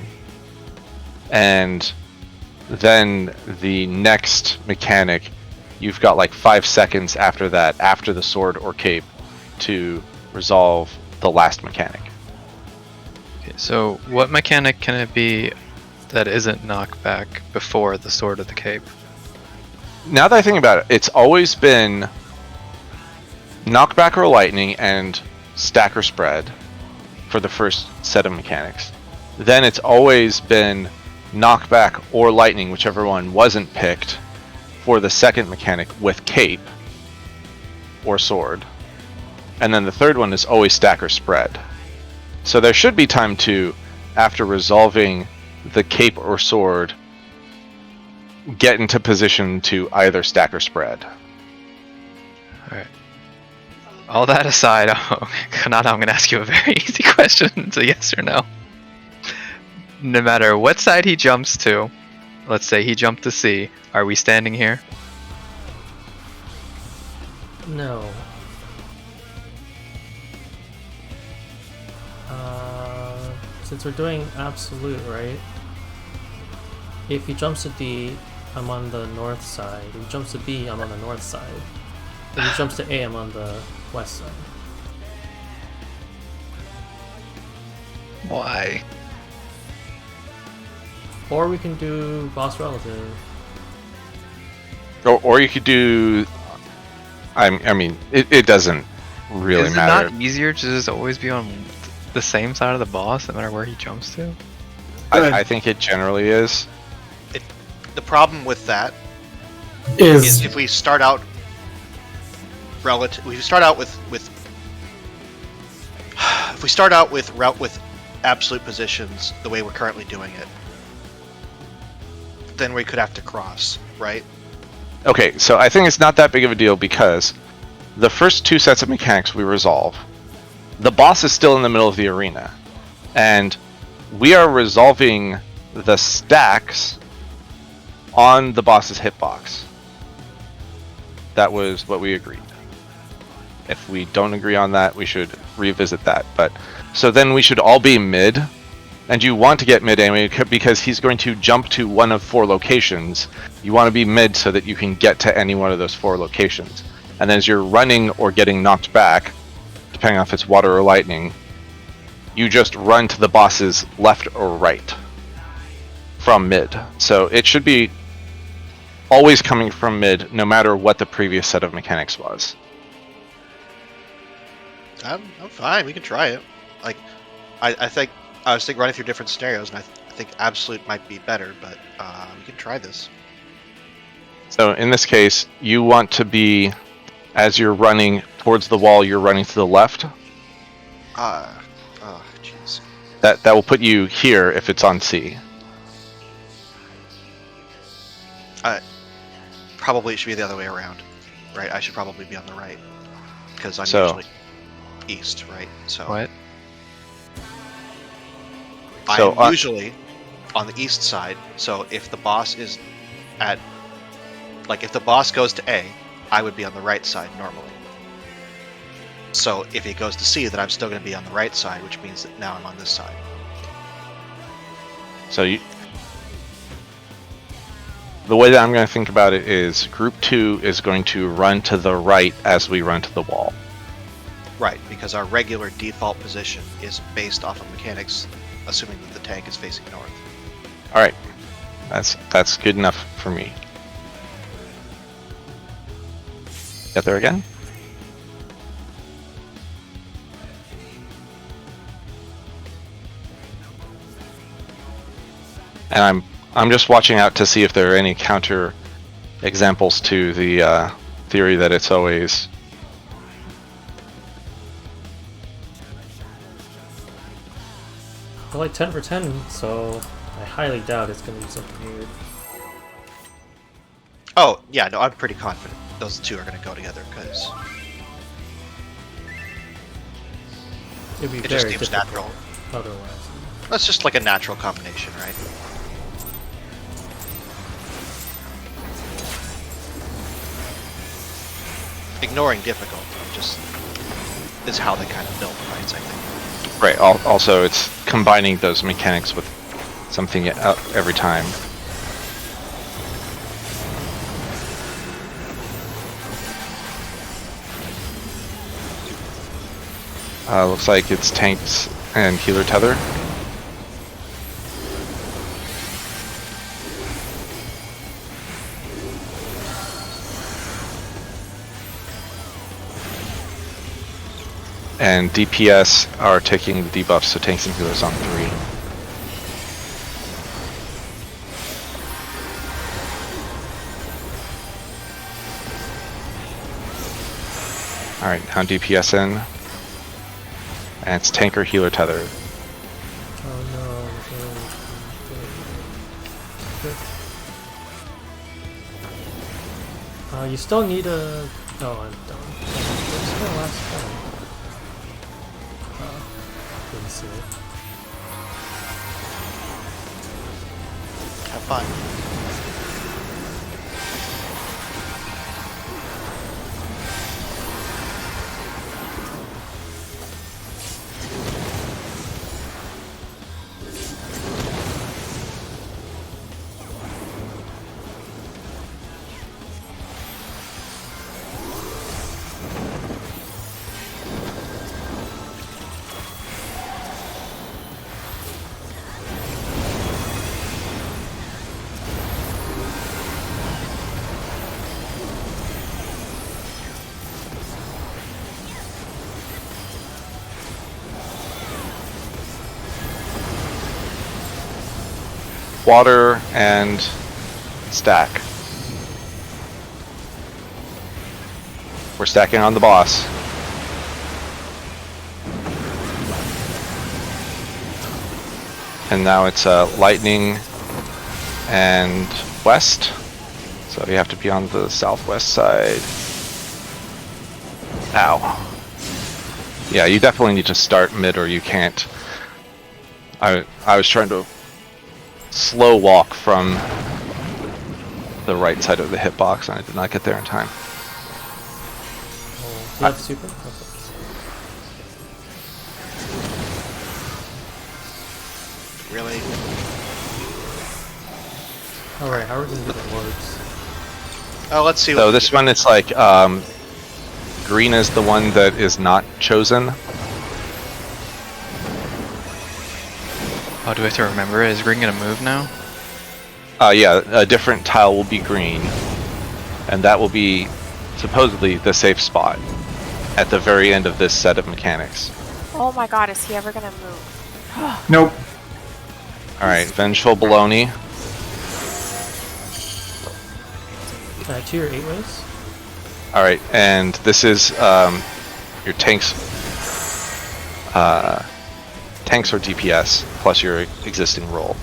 And then the next mechanic, you've got like 5 seconds after that, after the sword or cape, to resolve the last mechanic. Okay, so what mechanic can it be that isn't knockback before the sword or the cape? Now that I think about it, it's always been knockback or lightning and stack or spread for the first set of mechanics. Then it's always been knockback or lightning, whichever one wasn't picked, for the second mechanic with cape or sword. And then the third one is always stack or spread. So there should be time to, after resolving the cape or sword, get into position to either stack or spread. Alright. All that aside, Kanata, I'm going to ask you a very easy question. It's a yes or no. No matter what side he jumps to, let's say he jumped to C, are we standing here? No. Since we're doing absolute, right? If he jumps to D, I'm on the north side. If he jumps to B, I'm on the north side. If he jumps to A, I'm on the west side. Why? Or we can do boss relative. Or you could do. I mean, it doesn't really Is matter. it not easier to just always be on the same side of the boss, no matter where he jumps to? I think it generally is. The problem with that Is is if we start out relative, if we start out with if we start out with absolute positions the way we're currently doing it, then we could have to cross, right? Okay, so I think it's not that big of a deal because the first two sets of mechanics we resolve. The boss is still in the middle of the arena, and we are resolving the stacks on the boss's hitbox. That was what we agreed. If we don't agree on that, we should revisit that. But so then we should all be mid, and you want to get mid anyway because he's going to jump to one of 4 locations. You want to be mid so that you can get to any one of those 4 locations. And then as you're running or getting knocked back, depending on if it's water or lightning, you just run to the boss's left or right from mid. So it should be always coming from mid, no matter what the previous set of mechanics was. I'm fine. We can try it. Like, I think I was thinking running through different scenarios, and I think absolute might be better, but we can try this. So in this case, you want to be, as you're running towards the wall, you're running to the left. Jeez. That will put you here if it's on C. Probably it should be the other way around, right? I should probably be on the right because I'm So- usually east, right? So What? So, I'm usually on the east side. So if the boss is at, like, if the boss goes to A, I would be on the right side normally. So if he goes to C, then I'm still going to be on the right side, which means that now I'm on this side. So the way that I'm going to think about it is group 2 is going to run to the right as we run to the wall. Right, because our regular default position is based off of mechanics, assuming that the tank is facing north. Alright, that's good enough for me. Get there again? And I'm just watching out to see if there are any counter examples to the theory that it's always. They're like 10 for 10, so I highly doubt it's going to be something weird. Oh, yeah, no, I'm pretty confident those two are going to go together, because It'd be it very just seems difficult natural. otherwise. That's just like a natural combination, right? Ignoring difficult, just is how they kind of build fights, I think. Right, also it's combining those mechanics with something every time. Looks like it's tanks and healer tether. And DPS are taking the debuffs, so tanks and healers on 3. Alright, now DPS in. And it's tank or healer tether. Oh no. You still need a... Oh, I'm done. What's the last one? Didn't see it. Have fun. Water and stack. We're stacking on the boss. And now it's lightning and west. So you have to be on the southwest side. Ow. Yeah, you definitely need to start mid or you can't. I was trying to slow walk from the right side of the hitbox and I did not get there in time. Oh, you have super? Okay. Really? Alright, how are we gonna do the words? Oh, let's see. So What this one, it's like green is the one that is not chosen. Oh, do I have to remember it? Is green gonna move now? Yeah, a different tile will be green, and that will be supposedly the safe spot at the very end of this set of mechanics. Oh my god, is he ever gonna move? Nope. Alright, Vengeful Baloney. To your 8 ways? Alright, and this is your tanks tanks or DPS plus your existing roll.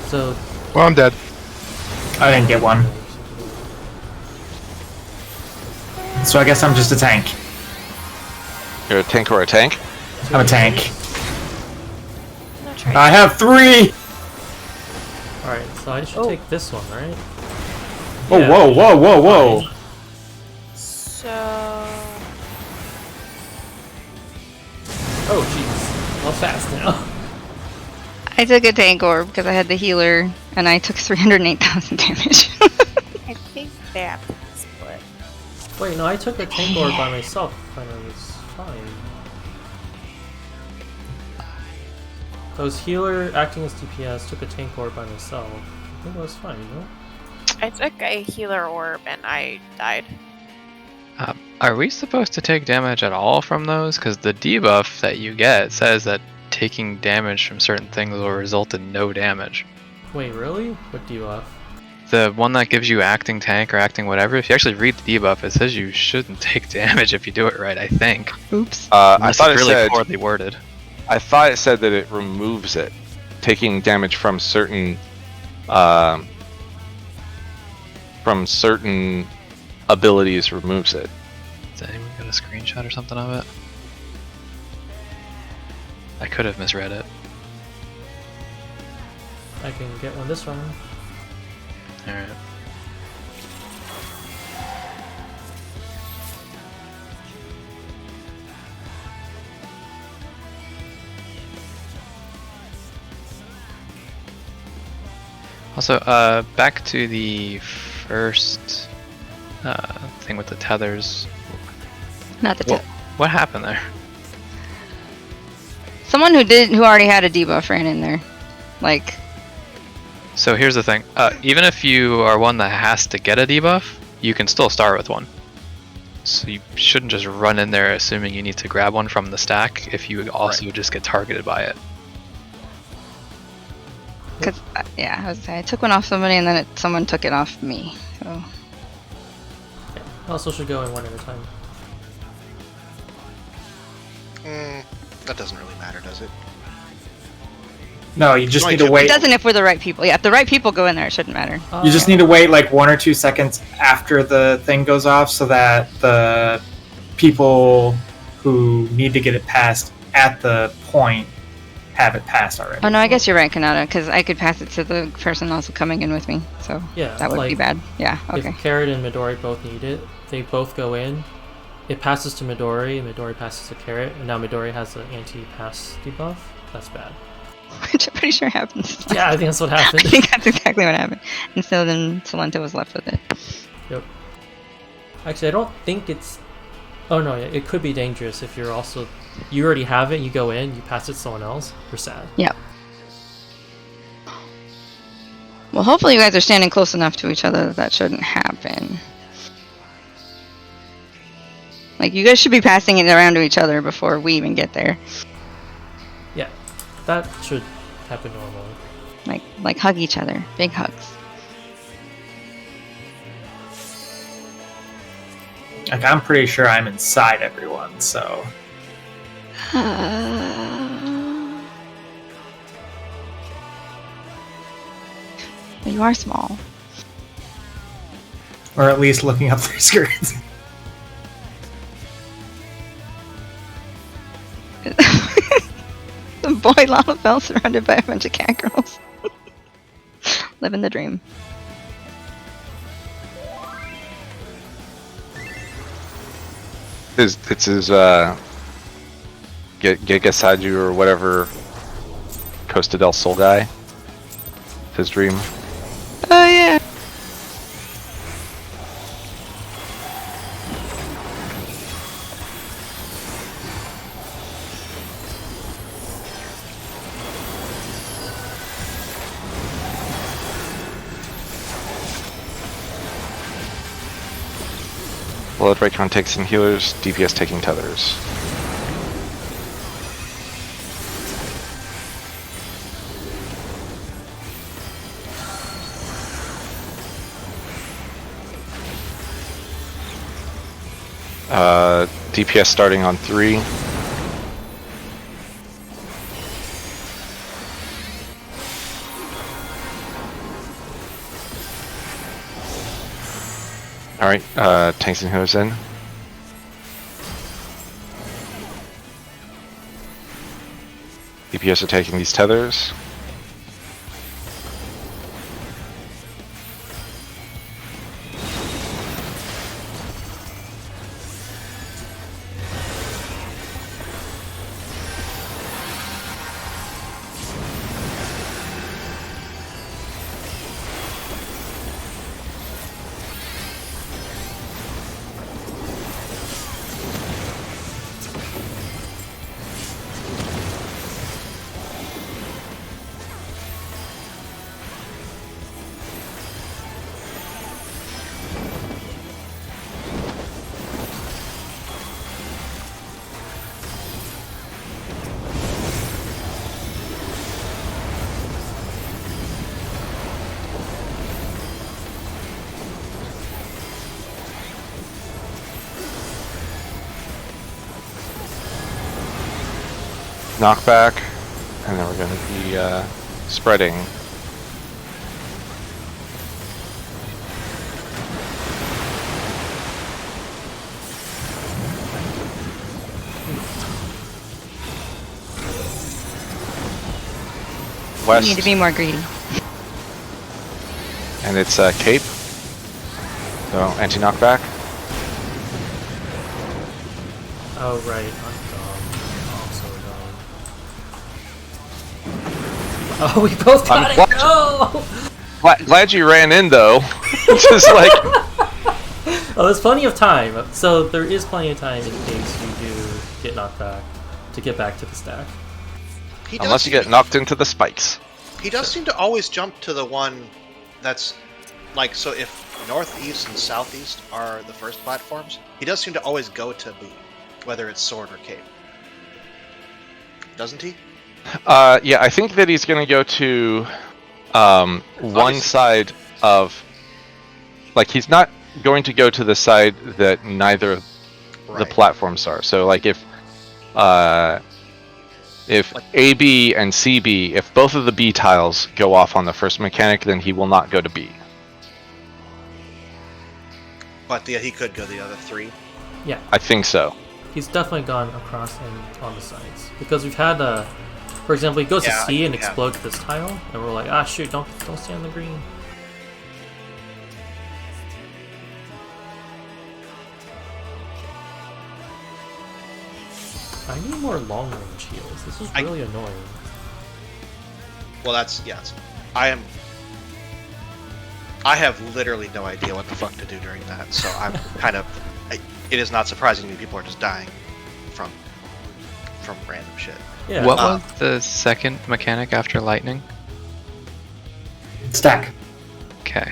So, Well, I'm dead. I didn't get one. So I guess I'm just a tank. You're a tank or a tank? I'm a tank. I'm gonna try. I have 3! alright, so I should take this one, right? Oh, Yeah. whoa, whoa, whoa, whoa! So. Oh, jeez. How fast now? I took a tank orb because I had the healer, and I took 308,000 damage. I think they have to split. Wait, no, I took a tank orb by myself when I was fine. I was healer acting as DPS, took a tank orb by myself. I think I was fine, no? I took a healer orb and I died. Are we supposed to take damage at all from those? Because the debuff that you get says that taking damage from certain things will result in no damage. Wait, really? What debuff? The one that gives you acting tank or acting whatever, if you actually read the debuff, it says you shouldn't take damage if you do it right, I think. Oops. I Unless thought it's it really said poorly worded. I thought it said that it removes it. Taking damage from certain abilities removes it. Does anyone got a screenshot or something of it? I could have misread it. I can get one this round. Alright. Also, back to the first thing with the tethers. Not the What happened there? Someone who already had a debuff ran in there. Like, So here's the thing. Even if you are one that has to get a debuff, you can still start with one. So you shouldn't just run in there assuming you need to grab one from the stack if you also just get targeted by it. cause yeah, I was saying I took one off somebody and then someone took it off me. So Also should go in one at a time. That doesn't really matter, does it? No, you just only need to two wait. It doesn't if we're the right people. Yeah, if the right people go in there, it shouldn't matter. You just need to wait like 1 or 2 seconds after the thing goes off so that the people who need to get it passed at the point have it passed already. Oh no, I guess you're right, Kanata, because I could pass it to the person also coming in with me. So Yeah, that would like, be bad. Yeah, okay. If Carrot and Midori both need it, they both go in. It passes to Midori, and Midori passes to Carrot, and now Midori has an anti-pass debuff. That's bad. Which I'm pretty sure happens. Yeah, I think that's what happened. I think that's exactly what happened. And so then Salento was left with it. Yep. Actually, I don't think it's... Oh no, yeah, it could be dangerous if you're also... You already have it, you go in, you pass it to someone else, you're sad. Yep. Well, hopefully you guys are standing close enough to each other that shouldn't happen. Like, you guys should be passing it around to each other before we even get there. Yeah, that should happen normally. Like hug each other. Big hugs. Like, I'm pretty sure I'm inside everyone, so... You are small. Or at least looking up their skirts. The boy Lalafell surrounded by a bunch of cat girls. Living the dream. It's his Gigasaju or whatever Costa del Sol guy. His dream. Oh yeah. Blood Raycon takes some healers, DPS taking tethers. DPS starting on 3. Alright, tanks and healers in. DPS are taking these tethers. Knockback, and then we're going to be spreading. West, You need to be more greedy. and it's Cape, so anti-knockback. Oh right, I'm dumb. I'm so dumb. Oh, we both got I'm it! No! Glad you ran in though. Just like... Oh, there's plenty of time. So there is plenty of time in case you do get knocked back to get back to the stack. Unless you get knocked into the spikes. He does seem to always jump to the one that's like, so if northeast and southeast are the first platforms, he does seem to always go to B, whether it's sword or cape. Doesn't he? Yeah, I think that he's going to go to one side of... Like, he's not going to go to the side that neither the platforms are. So, like, if If Like- AB and CB, if both of the B tiles go off on the first mechanic, then he will not go to B. But he could go the other 3. Yeah, I think so. he's definitely gone across and on the sides because we've had for example, he goes Yeah, to C and yeah. explodes this tile, and we're like, ah, shoot, don't stay on the green. I need more long range heals. This is really annoying. Well, that's yes. I have literally no idea what the fuck to do during that, so I'm kind of. It is not surprising to me people are just dying from random shit. Yeah. What was the second mechanic after lightning? Stack. Okay.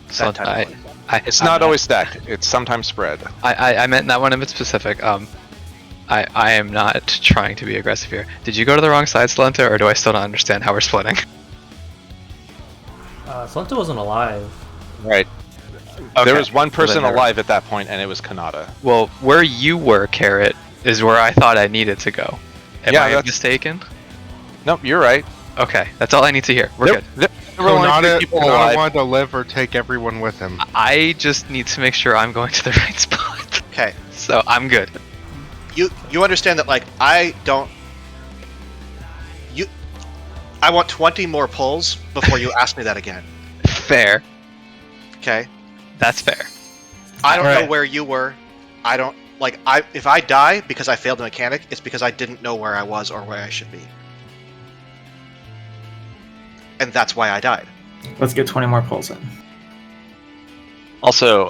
So That type of one. It's not always stacked. It's sometimes spread. I meant that one in specific. I am not trying to be aggressive here. Did you go to the wrong side, Slenta, or do I still not understand how we're splitting? Slenta wasn't alive. Right. Okay. There was one person Then never- alive at that point, and it was Kanata. Well, where you were, Carrot, is where I thought I needed to go. Am Yeah, I that's- mistaken? Nope, you're right. Okay, that's all I need to hear. We're good. There were only 3 Konata, people Konata alive. wanted to live or take everyone with him. I just need to make sure I'm going to the right spot. Okay, So I'm good. you understand that like I don't. I want 20 more pulls before you ask me that again. Fair. Okay. That's fair. I don't know Alright. where you were. I don't like if I die because I failed the mechanic, it's because I didn't know where I was or where I should be. And that's why I died. Let's get 20 more pulls in. Also,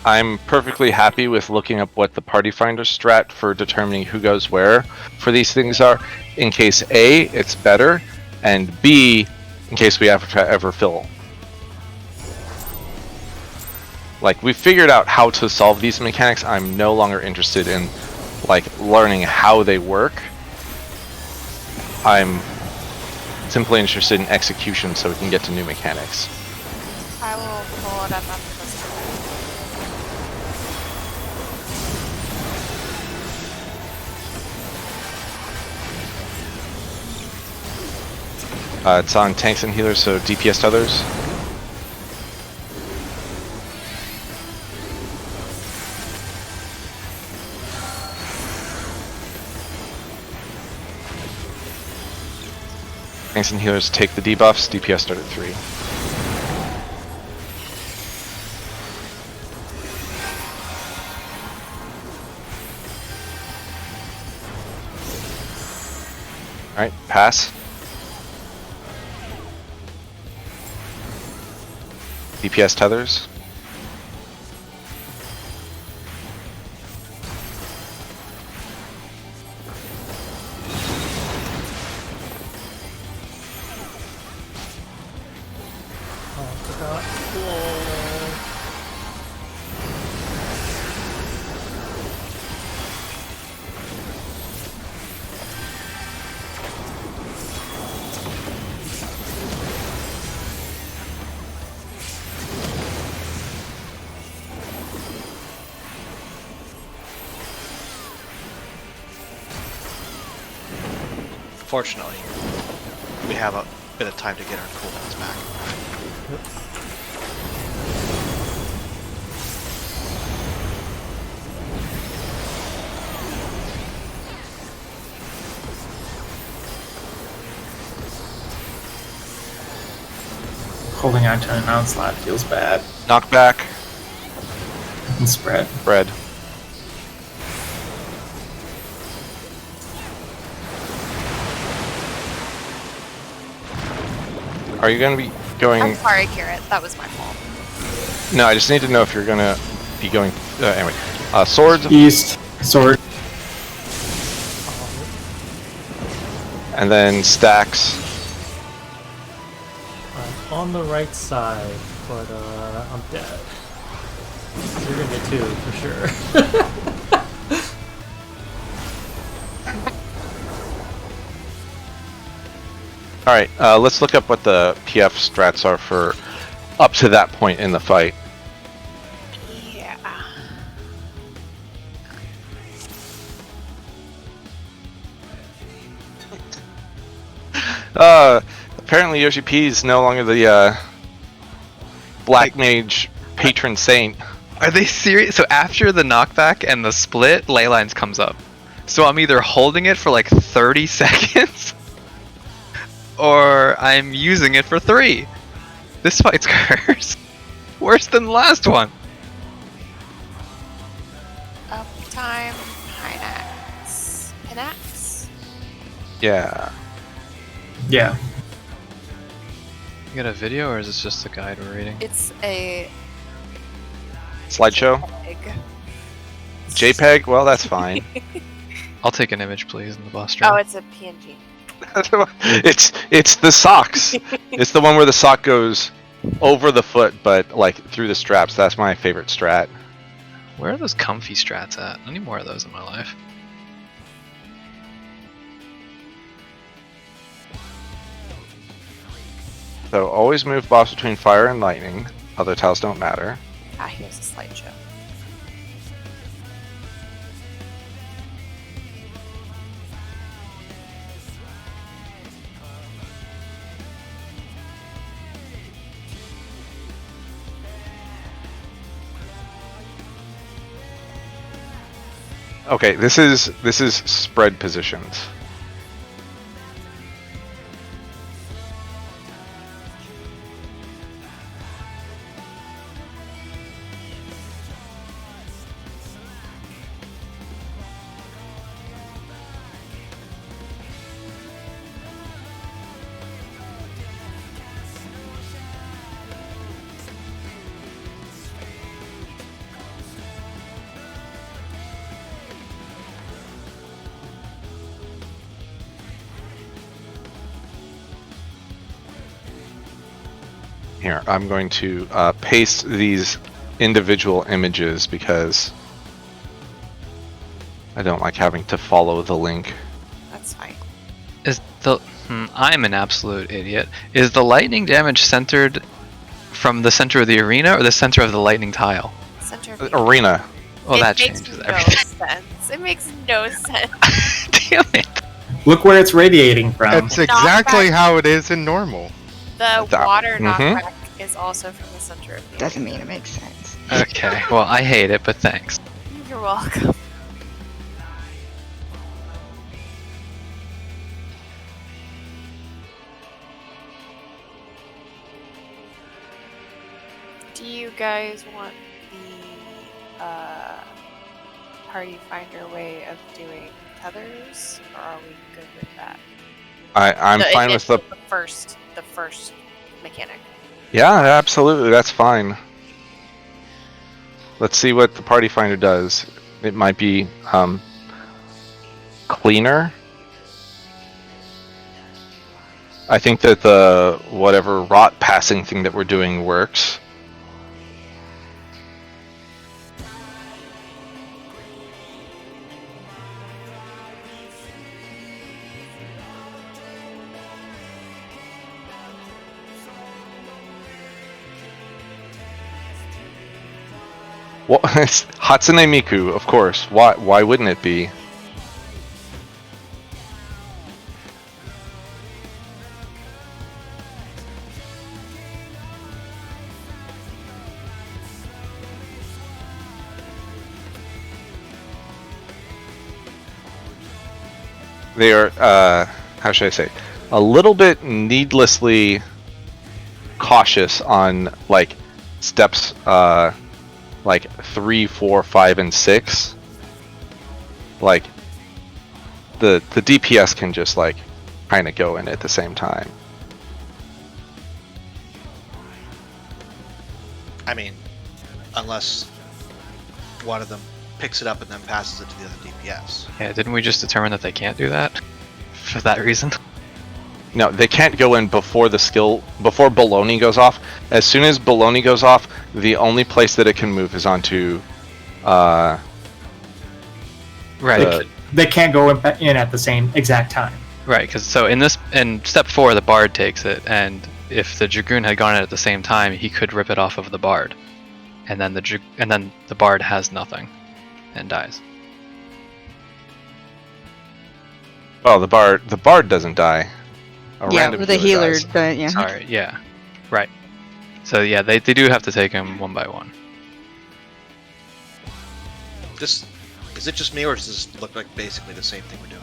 I'm perfectly happy with looking up what the party finder strat for determining who goes where for these things are. In case A, it's better, and B, in case we have to ever fill. Like, we figured out how to solve these mechanics. I'm no longer interested in, like, learning how they work. I'm simply interested in execution so we can get to new mechanics. I will pull it up after this. It's on tanks and healers, so DPS to others. Tanks and healers take the debuffs, DPS start at 3. Alright, pass. DPS tethers. Oh, I forgot. Whoa. Fortunately, we have a bit of time to get our cooldowns back. Holding on to an onslaught feels bad. Knockback, And spread. red. Are you going to be going... I'm sorry, Garrett. That was my fault. No, I just need to know if you're going to be going... anyway. Swords, East. Sword. and then stacks. I'm on the right side, but I'm dead. You're gonna get 2 for sure. Alright, let's look up what the PF strats are for up to that point in the fight. Yeah. Apparently Yoshi P is no longer the Black Mage patron saint. Are they serious? So after the knockback and the split, Leylines comes up. So I'm either holding it for like 30 seconds, or I'm using it for 3. This fight's cursed. Worse than the last one. Uptime, Pinax. Pinax? Yeah. Yeah. You got a video, or is this just a guide we're reading? It's a Slideshow? egg. JPEG? Well, that's fine. I'll take an image, please, in the boss Oh, drop. it's a PNG. It's the socks. It's the one where the sock goes over the foot, but like through the straps. That's my favorite strat. Where are those comfy strats at? I need more of those in my life. So always move boss between fire and lightning. Other tiles don't matter. Ah, here's a slideshow. Okay, this is spread positions. Here, I'm going to paste these individual images because I don't like having to follow the link. That's fine. Is the I'm an absolute idiot. Is the lightning damage centered from the center of the arena or the center of the lightning tile? Center of the Arena. Oh, that makes changes no everything. sense. It makes no sense. Damn it! Look where it's radiating from. It's exactly how it is in normal. The That- water mhm. knockback is also from the center of the Doesn't mean it makes sense. Okay, well I hate it, but thanks. You're welcome. Do you guys want the party finder way of doing tethers, or are we good with that? I'm No, fine it's with the. the first mechanic. Yeah, absolutely. That's fine. Let's see what the party finder does. It might be cleaner. I think that the whatever rot passing thing that we're doing works. Well, it's Hatsune Miku, of course. Why wouldn't it be? They are, how should I say, a little bit needlessly cautious on like steps like 3, 4, 5, and 6. Like the DPS can just like kind of go in at the same time. I mean, unless one of them picks it up and then passes it to the other DPS. Yeah, didn't we just determine that they can't do that? For that reason? No, they can't go in before the skill, before baloney goes off. As soon as baloney goes off, the only place that it can move is onto, Right. They can't go in at the same exact time. Right, because so in step 4 the bard takes it, and if the dragoon had gone in at the same time, he could rip it off of the bard, and then the bard has nothing, and dies. well, the bard doesn't die. a Yeah, random with a healer, dies. but yeah. Sorry, yeah. Right. So yeah, they do have to take him one by one. This is it just me, or does this look like basically the same thing we're doing?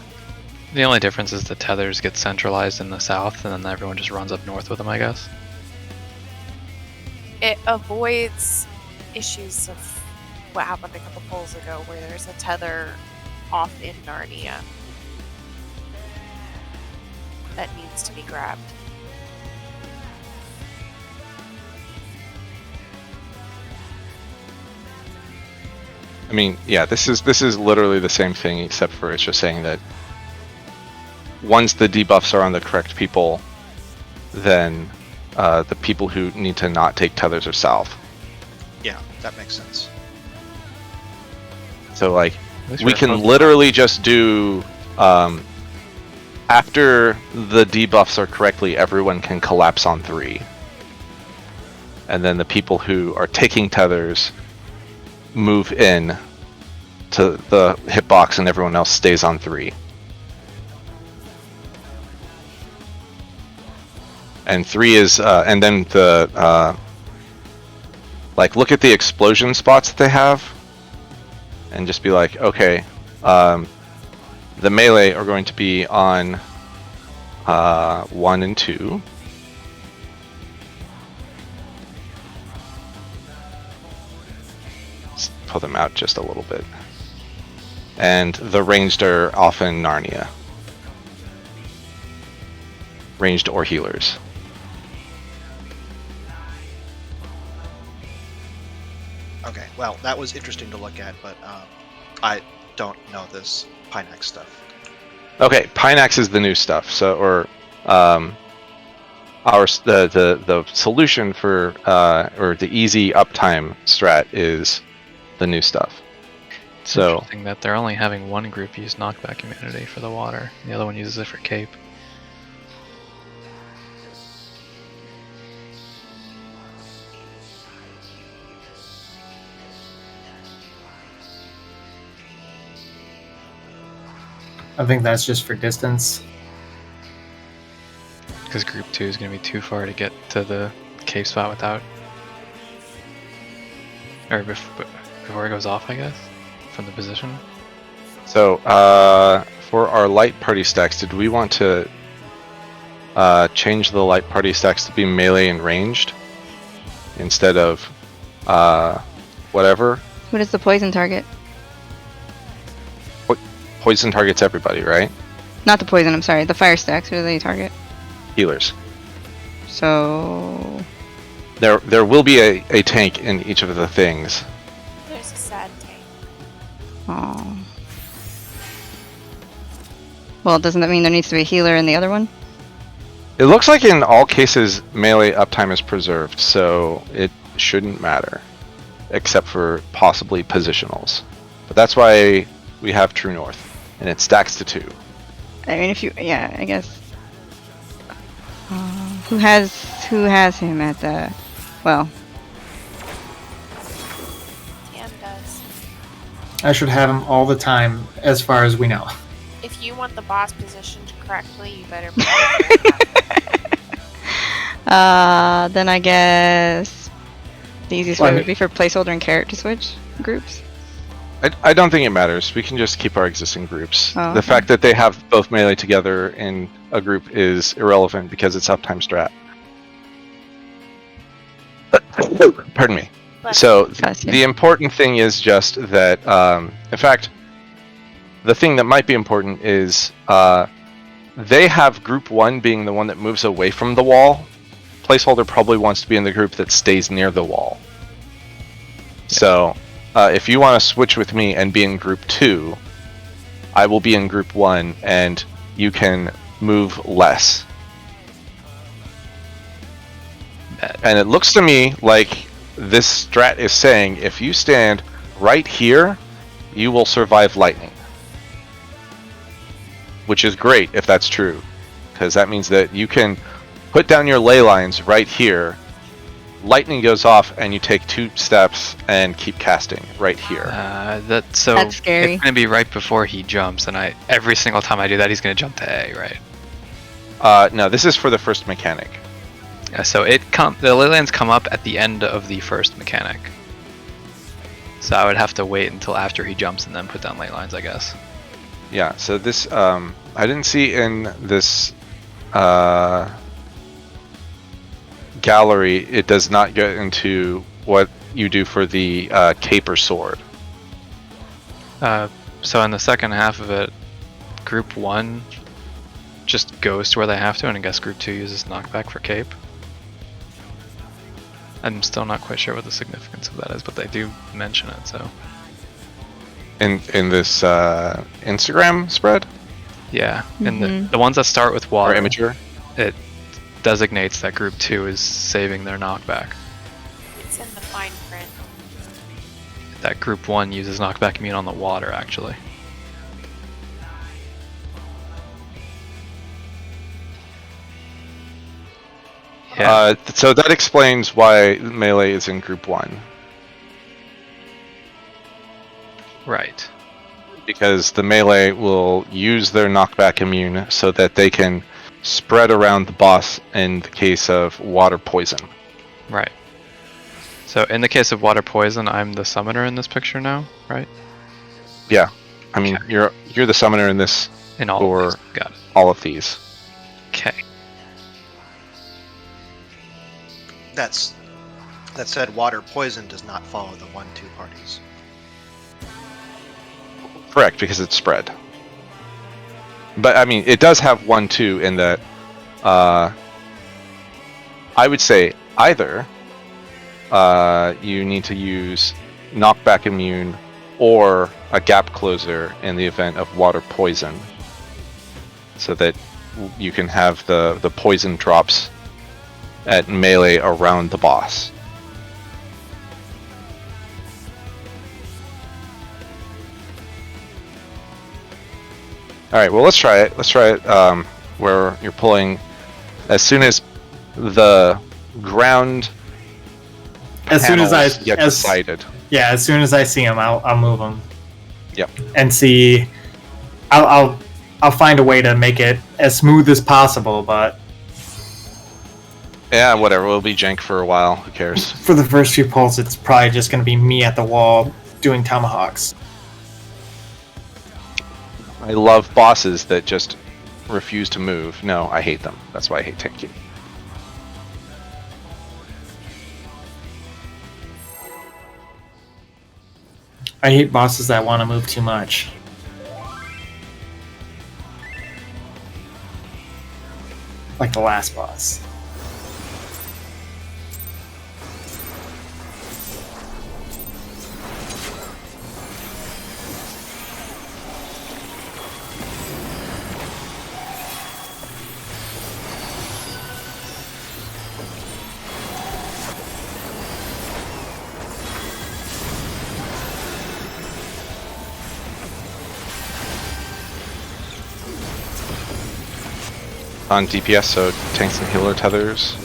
The only difference is the tethers get centralized in the south, and then everyone just runs up north with them, I guess. It avoids issues of what happened a couple polls ago, where there's a tether off in Narnia that needs to be grabbed. I mean, yeah, this is literally the same thing, except for it's just saying that once the debuffs are on the correct people, then the people who need to not take tethers are south. Yeah, that makes sense. So like, At least we we're can close. literally just do after the debuffs are correctly, everyone can collapse on 3, and then the people who are taking tethers move in to the hitbox, and everyone else stays on 3. And 3 is, and then the like, look at the explosion spots that they have, and just be like, okay, the melee are going to be on 1 and 2. Let's pull them out just a little bit. And the ranged are often Narnia. Ranged or healers. Okay, well, that was interesting to look at, but I don't know this Pineax stuff. Okay, Pineax is the new stuff. So, or the solution for or the easy uptime strat is the new stuff. It's So interesting that they're only having one group use knockback immunity for the water. The other one uses it for cape. I think that's just for distance. Because group 2 is going to be too far to get to the cave spot without. Or before it goes off, I guess? From the position? So, for our light party stacks, did we want to change the light party stacks to be melee and ranged instead of whatever? What is the poison target? Poison targets everybody, right? Not the poison, I'm sorry. The fire stacks, who do they target? Healers. So... There will be a tank in each of the things. There's a sad tank. Oh. Well, doesn't that mean there needs to be a healer in the other one? It looks like in all cases melee uptime is preserved, so it shouldn't matter, except for possibly positionals. But that's why we have True North, and it stacks to 2. I mean, if you... Yeah, I guess... who has him at the... Well... Tam does. I should have him all the time, as far as we know. If you want the boss positioned correctly, you better put it Then I guess... The easiest Well, way I would be for placeholder and carrot to switch groups. I don't think it matters. We can just keep our existing groups. Oh, The okay. fact that they have both melee together in a group is irrelevant because it's uptime strat. Pardon me. But So Gotcha. the important thing is just that, in fact, the thing that might be important is they have group 1 being the one that moves away from the wall. Placeholder probably wants to be in the group that stays near the wall. So if you want to switch with me and be in group 2, I will be in group 1 and you can move less. And it looks to me like this strat is saying if you stand right here, you will survive lightning. Which is great if that's true, because that means that you can put down your ley lines right here, lightning goes off, and you take 2 steps and keep casting right here. That's scary. It's going to be right before he jumps, and every single time I do that, he's going to jump to A, right? No, this is for the first mechanic. Yeah, so the Leylands come up at the end of the first mechanic. So I would have to wait until after he jumps and then put down ley lines, I guess. Yeah, so this, I didn't see in this gallery, it does not get into what you do for the caper sword. So in the second half of it, Group 1 just goes to where they have to, and I guess Group 2 uses knockback for cape. I'm still not quite sure what the significance of that is, but they do mention it, so... In this Instagram spread? Yeah, and the ones that start with water, Or Imager? it designates that Group 2 is saving their knockback. It's in the fine print. That Group 1 uses knockback immune on the water, actually. Yeah. So that explains why melee is in Group 1. Right. Because the melee will use their knockback immune so that they can spread around the boss in the case of water poison. Right. So in the case of water poison, I'm the summoner in this picture now, right? Yeah. I mean, you're the summoner in this In all for of these. Got it. all of these. Okay. That said, water poison does not follow the 1-2 parties. Correct, because it's spread. But I mean, it does have 1-2 in that. I would say either you need to use knockback immune or a gap closer in the event of water poison, so that you can have the poison drops at melee around the boss. Alright, well let's try it. Let's try it where you're pulling as soon as the ground As soon as I get decided. Yeah, as soon as I see him, I'll move him. Yep. And see, I'll find a way to make it as smooth as possible. But Yeah, whatever. We'll be jank for a while. Who cares? for the first few pulls, it's probably just going to be me at the wall doing tomahawks. I love bosses that just refuse to move. No, I hate them. That's why I hate tanking. I hate bosses that want to move too much. Like the last boss. On DPS, so tanks and healer tethers.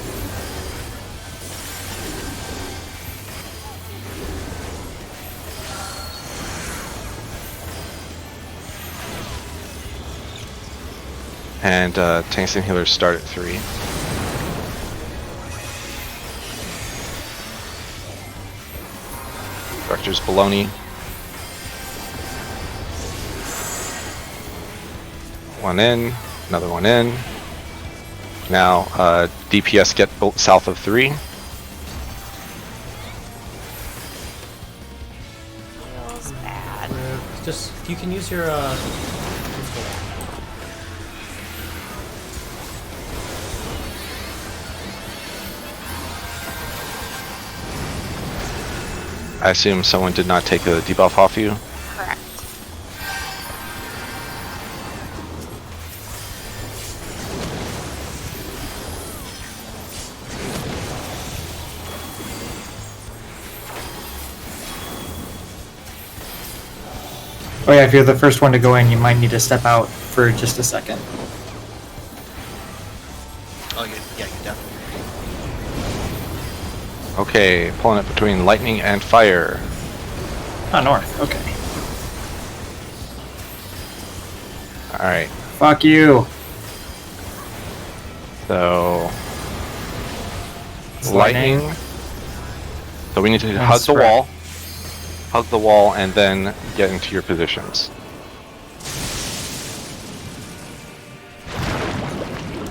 And tanks and healers start at 3. Director's baloney. One in, another one in. Now, DPS get south of 3. Feels bad. Just you can use your I assume someone did not take a debuff off you. Correct. Oh yeah, if you're the first one to go in, you might need to step out for just a second. Oh, yeah, you definitely. Okay, pulling it between lightning and fire. Oh, north. Okay. Alright. Fuck you. So It's lightning. So we need to And hug the spread. wall. Hug the wall and then get into your positions.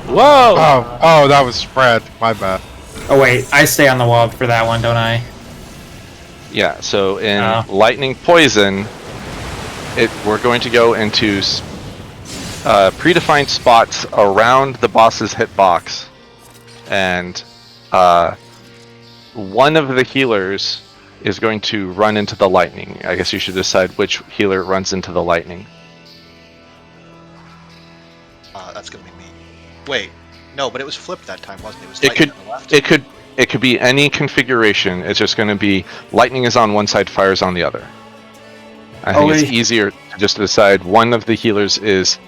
Whoa! Oh, that was spread. My bad. Oh wait, I stay on the wall for that one, don't I? Yeah, so in Oh. lightning poison, we're going to go into predefined spots around the boss's hitbox, and one of the healers is going to run into the lightning. I guess you should decide which healer runs into the lightning. That's gonna be me. Wait, no, but it was flipped that time, wasn't it? It was It lightning could, on the left. it could be any configuration. It's just going to be lightning is on one side, fire's on the other. I think it's easier to just decide one of the healers is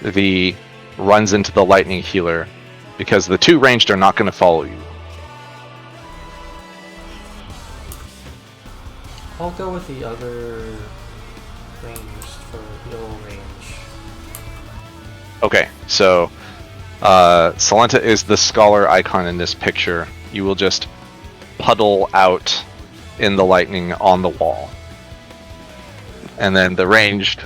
the runs into the lightning healer, because the two ranged are not going to follow you. I'll go with the other ranged for no range. Okay, so Salenta is the scholar icon in this picture. You will just puddle out in the lightning on the wall. And then the ranged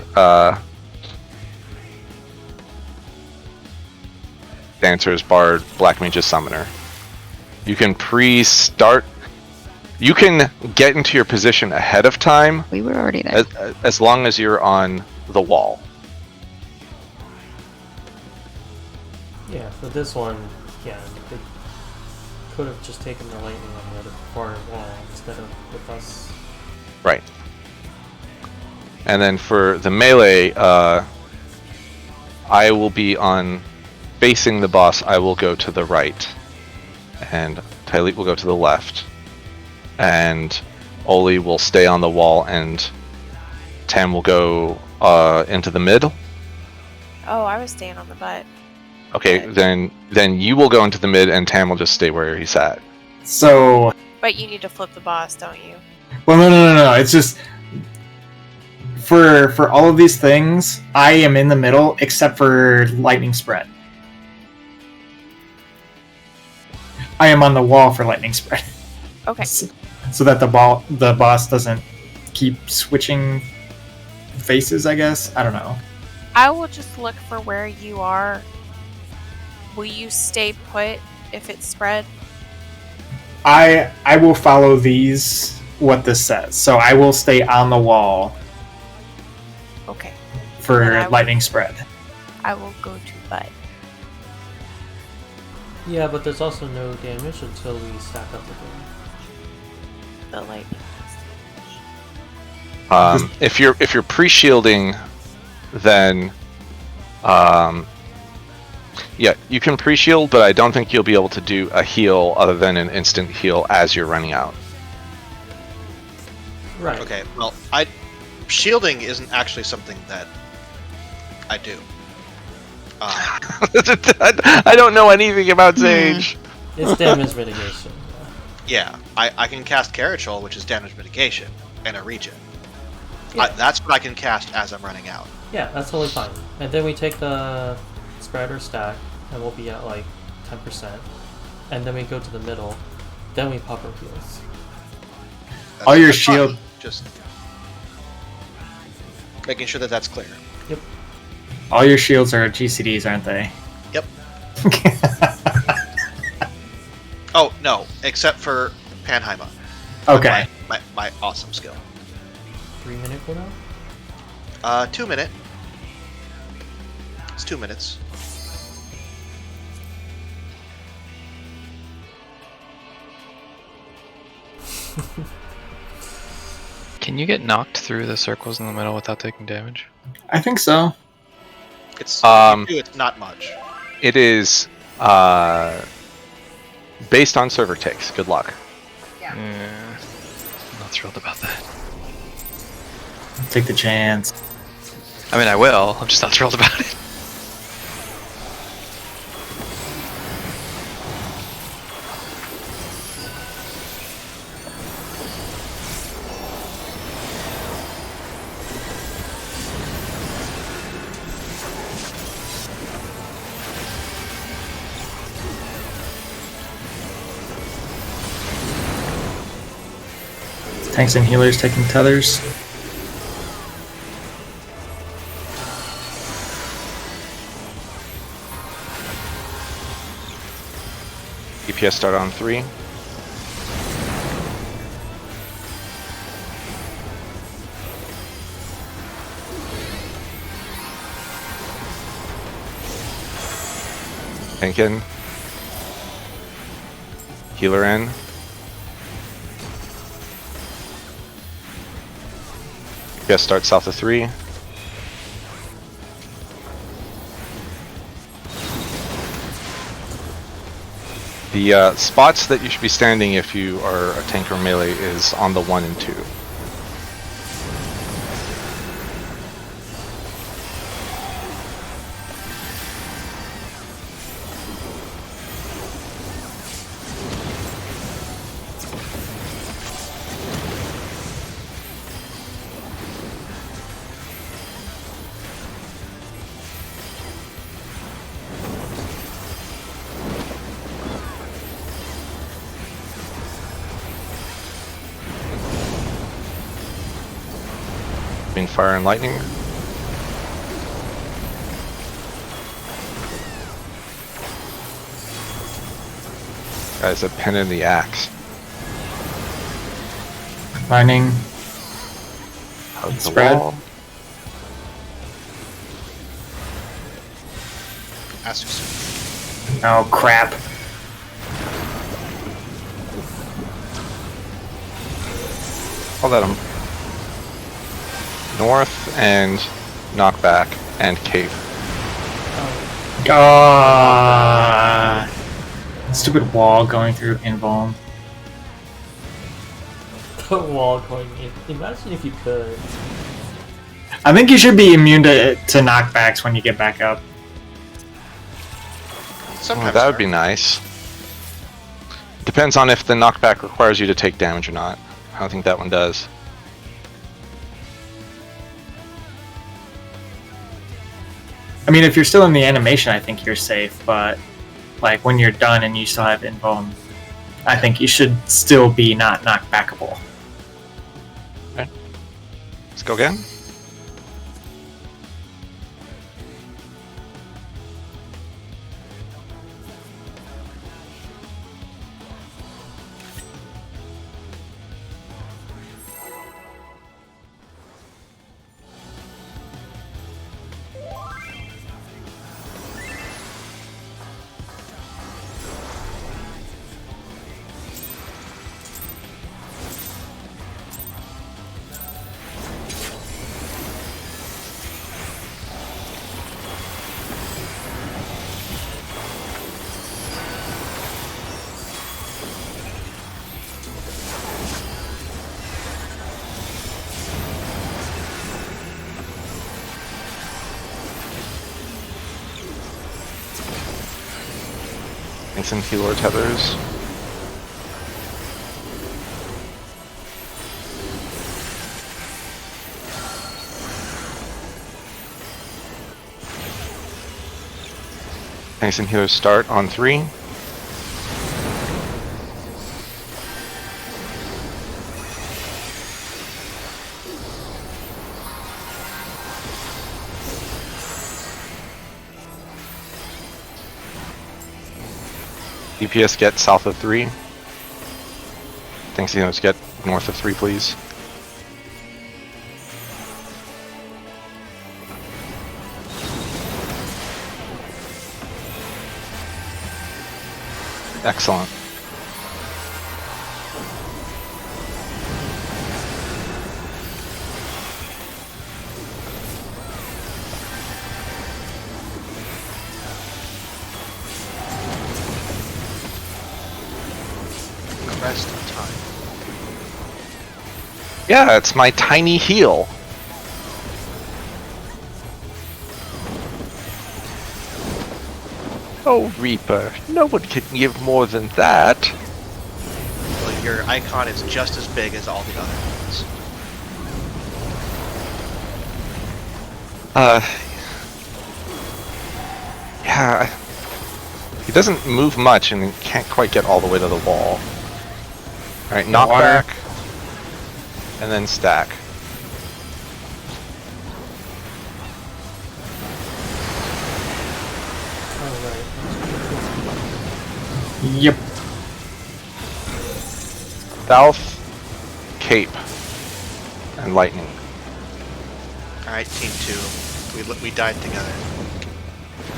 dancers, bard, black mage's summoner. You can pre-start. You can get into your position ahead of time We were already there. as long as you're on the wall. Yeah, for this one, yeah, they could have just taken the lightning on the other far wall instead of with us. Right. And then for the melee, I will be on facing the boss. I will go to the right, and Tyleet will go to the left, and Oli will stay on the wall, and Tam will go into the mid. Oh, I was staying on the butt. Okay, then you will go into the mid, and Tam will just stay where he's at. So, But you need to flip the boss, don't you? well, no. It's just for all of these things, I am in the middle except for lightning spread. I am on the wall for lightning spread, Okay. so that the boss doesn't keep switching faces. I guess I don't know. I will just look for where you are. Will you stay put if it's spread? I will follow what this says. So I will stay on the wall Okay. for Then I will- lightning spread. I will go to butt. Yeah, but there's also no damage until we stack up again. The lightning. If you're pre-shielding, then yeah, you can pre-shield, but I don't think you'll be able to do a heal other than an instant heal as you're running out. Right. Okay, well, shielding isn't actually something that I do. I don't know anything about Sage. It's damage mitigation. Yeah, I can cast Carachol, which is damage mitigation, and a regen. Yeah. That's what I can cast as I'm running out. Yeah, that's totally fine. And then we take the spread or stack, and we'll be at like 10%. And then we go to the middle. Then we pop our heals. All your That's fine. shield- Just making sure that that's clear. Yep. All your shields are GCDs, aren't they? Yep. Oh no, except for Panheima. Okay. My awesome skill. 3-minute cooldown? 2 minute. It's 2 minutes. Can you get knocked through the circles in the middle without taking damage? I think so. It's it's not much. It is based on server ticks. Good luck. Yeah. I'm not thrilled about that. Take the chance. I mean, I will. I'm just not thrilled about it. Tanks and healers taking tethers. DPS start on 3. Tank in. Healer in. DPS start south of 3. The spots that you should be standing if you are a tank or melee is on the 1 and 2. Between fire and lightning. Guys, a pen in the axe. Mining. Hug the Spread. wall. Asus. Oh crap. I'll let him. North and knockback and cave. Ah, stupid wall going through invuln. The wall going in. Imagine if you could. I think you should be immune to knockbacks when you get back up. Sometimes Oh, that would be nice. Depends on if the knockback requires you to take damage or not. I don't think that one does. I mean, if you're still in the animation, I think you're safe, but like when you're done and you still have invuln, I think you should still be not knockbackable. Let's go again. And some healer tethers. Tanks and healers start on 3. DPS get south of 3. Tanks and healers get north of 3, please. Excellent. Rest of time. Yeah, it's my tiny heal. Oh, Reaper, no one can give more than that. Well, your icon is just as big as all the other ones. Yeah, he doesn't move much and can't quite get all the way to the wall. Alright, knockback. and then stack. Oh, right. Yep. South, Cape, and Lightning. All right, team 2. We died together.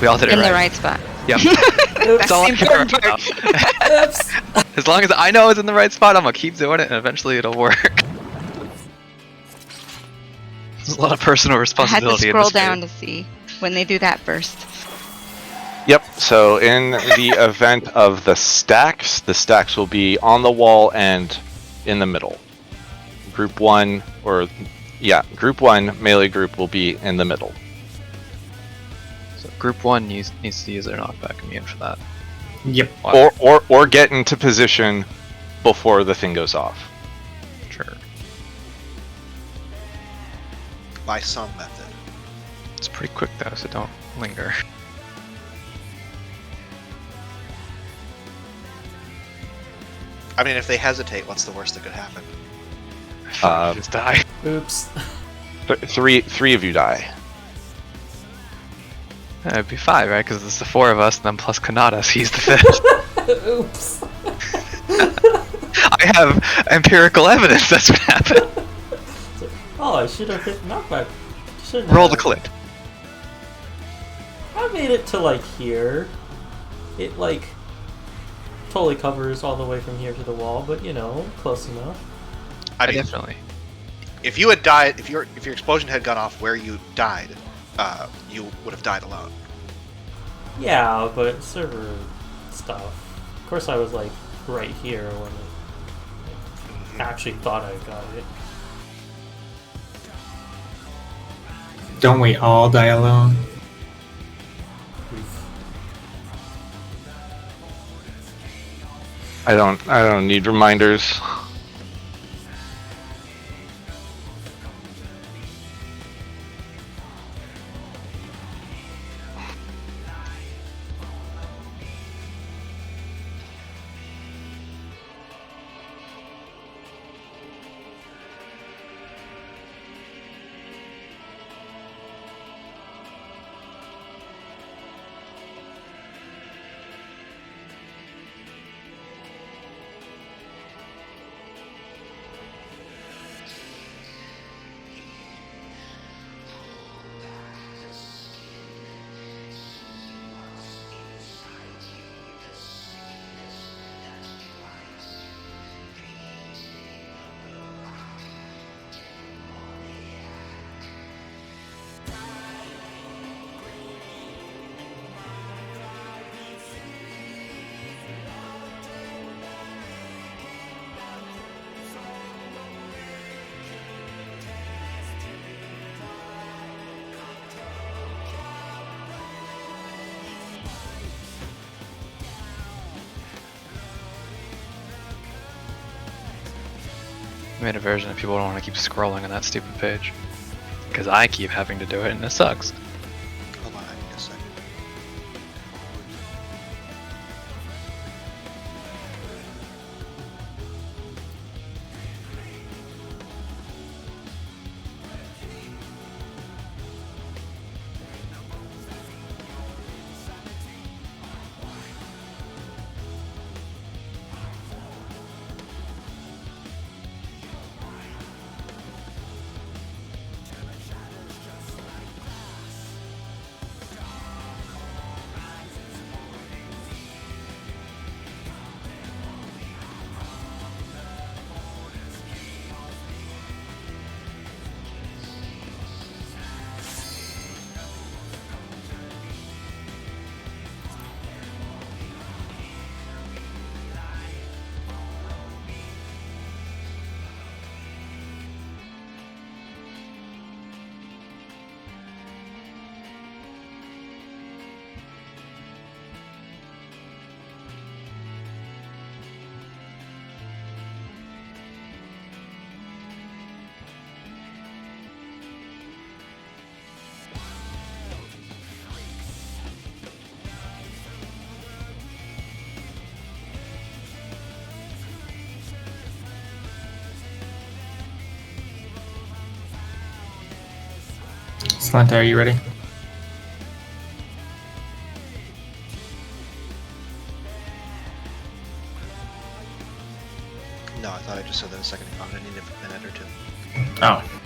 We all did it In right. the right spot. Yep. That's That's all the I care important part. about. As long as I know it's in the right spot, I'm gonna keep doing it, and eventually it'll work. There's a lot of personal I had to responsibility in scroll this game. down to see when they do that first. Yep, so in the event of the stacks will be on the wall and in the middle. Group 1, Group 1 melee group will be in the middle. So group 1 needs to use their knockback immune for that. Yep. Or get into position before the thing goes off. Sure. By some method. It's pretty quick though, so don't linger. I mean, if they hesitate, what's the worst that could happen? Just die. Oops. Three of you die. It'd be 5, right? Because it's the 4 of us, and then plus Kanata, so he's the 5th. Oops. I have empirical evidence that's what happened. Oh, I should have hit knockback. Shouldn't Roll the have. clip. I made it to like here. It like totally covers all the way from here to the wall, but you know, close enough. I mean, Definitely. if you had died, if your explosion had gone off where you died, you would have died alone. Yeah, but server stuff. Of course, I was like right here when I actually thought I got it. Don't we all die alone? Oof. I don't need reminders. I made a version if people don't want to keep scrolling on that stupid page. Because I keep having to do it and it sucks. Hold on, I need a second. Flint, are you ready? No, I thought I just said that a second ago. I need a minute or two. Oh.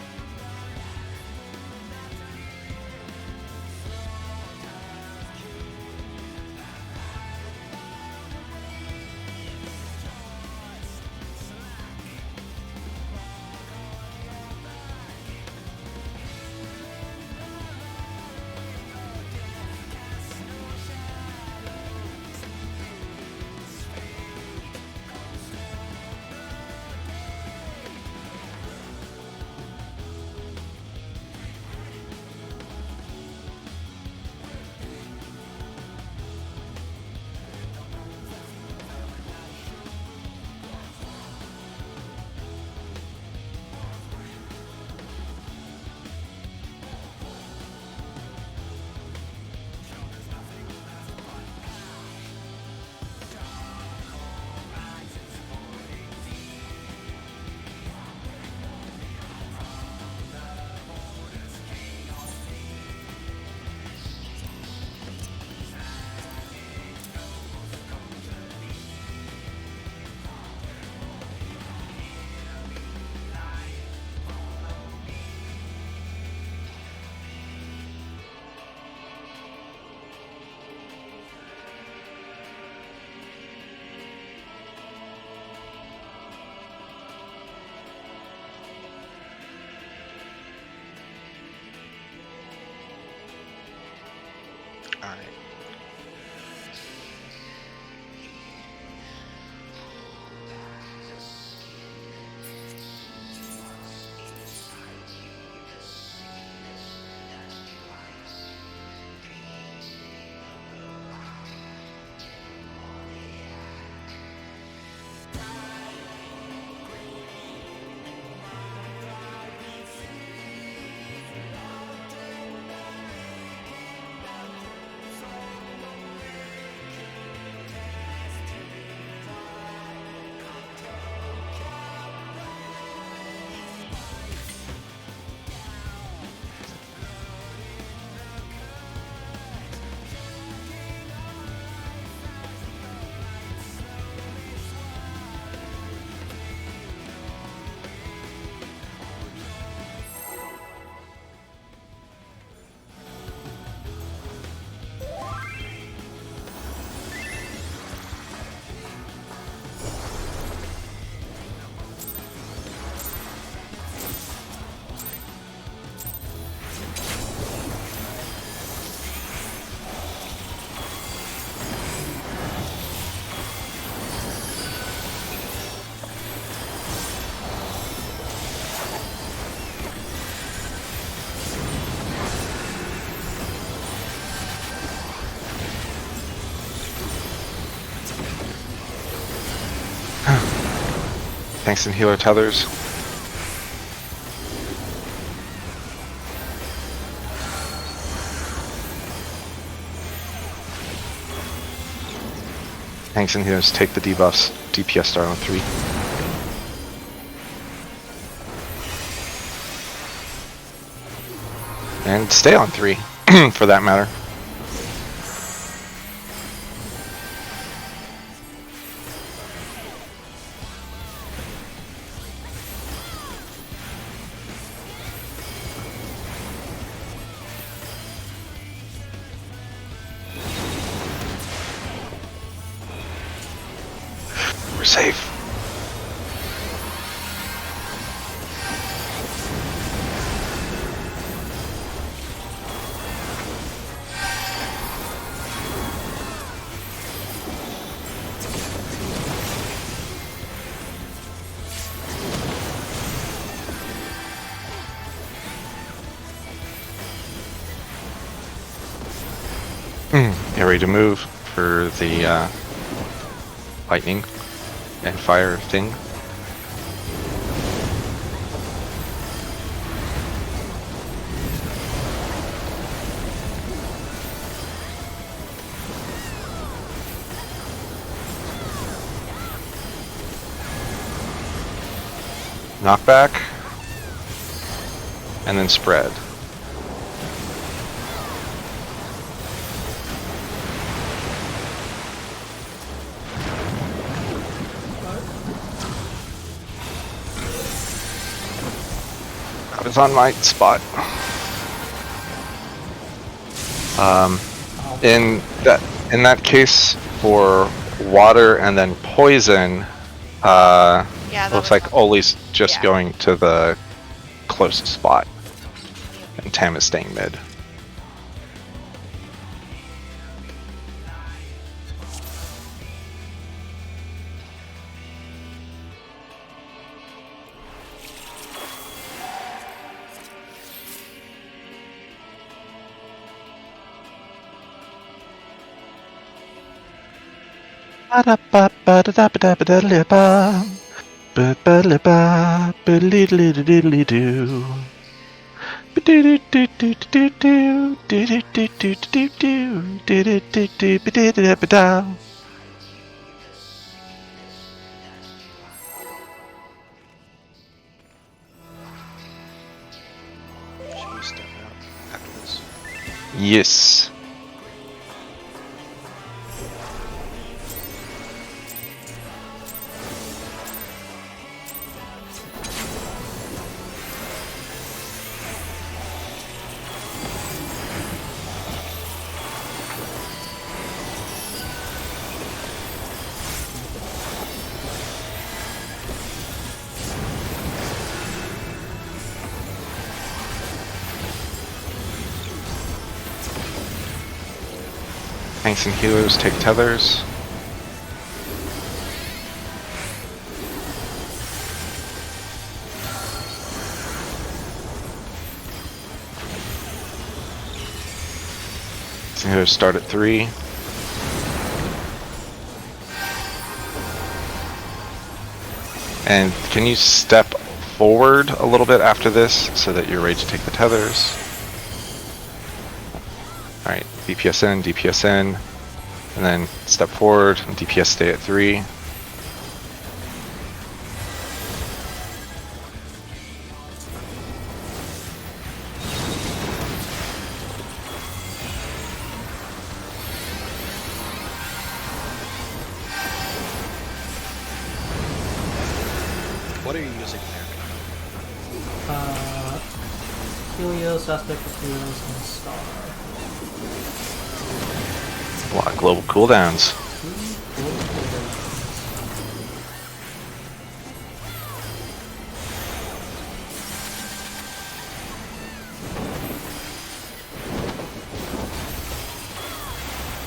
All right. Thanks and healer tethers. Thanks and healers take the debuffs. DPS start on 3. And stay on 3, for that matter. We're safe. Get ready to move for the lightning and fire thing. Knockback and then spread. is on my spot. In that case, for water and then poison, Yeah, that looks was like Oli's just yeah. going to the closest spot, and Tam is staying mid. Should we step out after this? Yes. Tanks and healers take tethers. Healers start at 3. And can you step forward a little bit after this so that you're ready to take the tethers? Alright, DPS in, DPS in, and then step forward, and DPS stay at 3. What are you using there? Helios, Aspect of Helios, and Star. A lot of global cooldowns.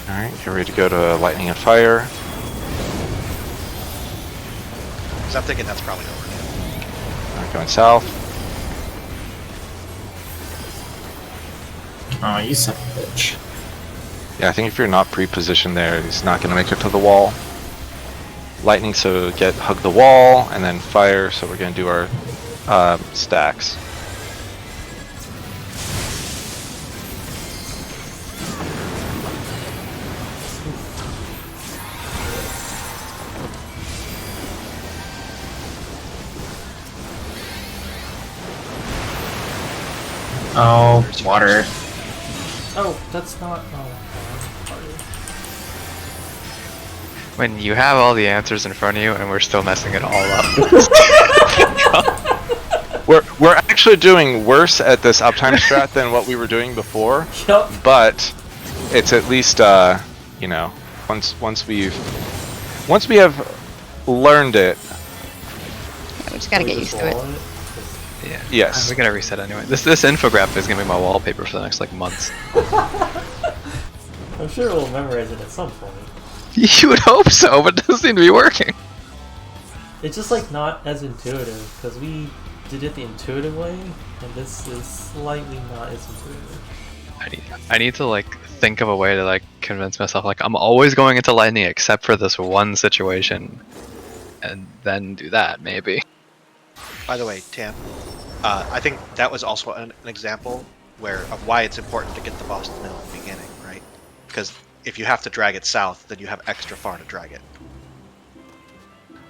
Alright, you're ready to go to Lightning and Fire. Because I'm thinking that's probably over. Alright, going south. Oh, you son of a bitch. Yeah, I think if you're not pre-positioned there, he's not going to make it to the wall. Lightning, so hug the wall, and then fire, so we're going to do our stacks. Oh, water. Oh, that's not. Oh, party. When you have all the answers in front of you and we're still messing it all up. We're actually doing worse at this uptime strat than what we were doing before, Yup. but it's at least you know, once we have learned it. Yeah, we just gotta get used to it. Yeah. Yes. We're gonna reset anyway. This infographic is gonna be my wallpaper for the next like months. I'm sure we'll memorize it at some point. You would hope so, but it doesn't seem to be working. It's just like not as intuitive because we did it the intuitive way, and this is slightly not as intuitive. I need to like think of a way to like convince myself like I'm always going into lightning except for this one situation, and then do that maybe. By the way, Tam, I think that was also an example of why it's important to get the boss in the middle at the beginning, right? Because if you have to drag it south, then you have extra far to drag it.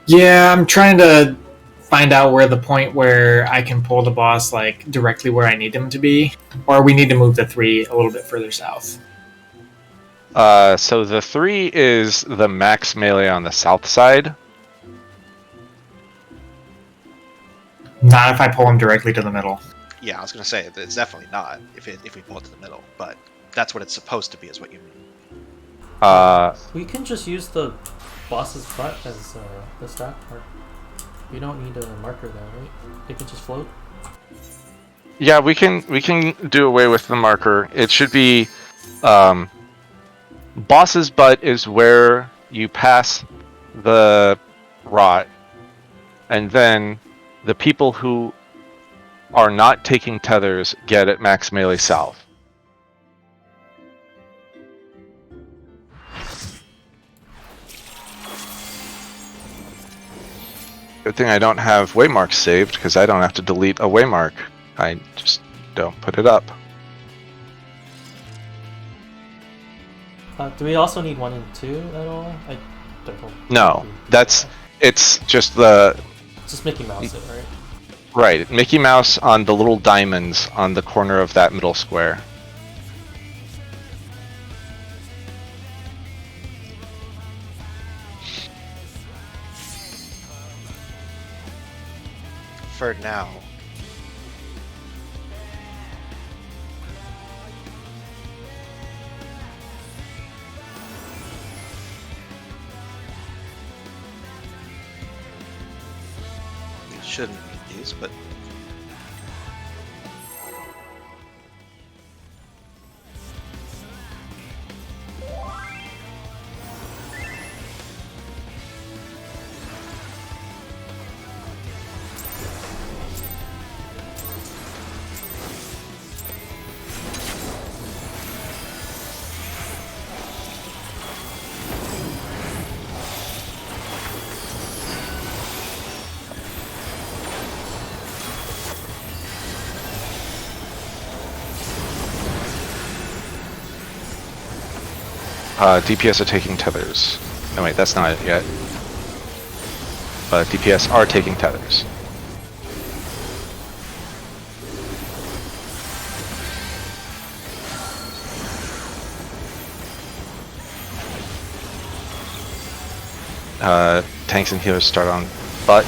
Yeah, I'm trying to find out where the point where I can pull the boss like directly where I need him to be, or we need to move the 3 a little bit further south. So the 3 is the max melee on the south side. Not if I pull him directly to the middle. Yeah, I was gonna say it's definitely not if we pull it to the middle, but that's what it's supposed to be, is what you mean. We can just use the boss's butt as the stack mark. We don't need a marker there, right? It can just float. Yeah, we can do away with the marker. It should be boss's butt is where you pass the rot, and then the people who are not taking tethers get at max melee south. Good thing I don't have waymarks saved, because I don't have to delete a waymark. I just don't put it up. Do we also need 1 and 2 at all? I don't know. No, it's just the... Just Mickey Mouse it, right? Right, Mickey Mouse on the little diamonds on the corner of that middle square. For now. Shouldn't need these, but DPS are taking tethers. No wait, that's not it yet. But DPS are taking tethers. Tanks and healers start on butt.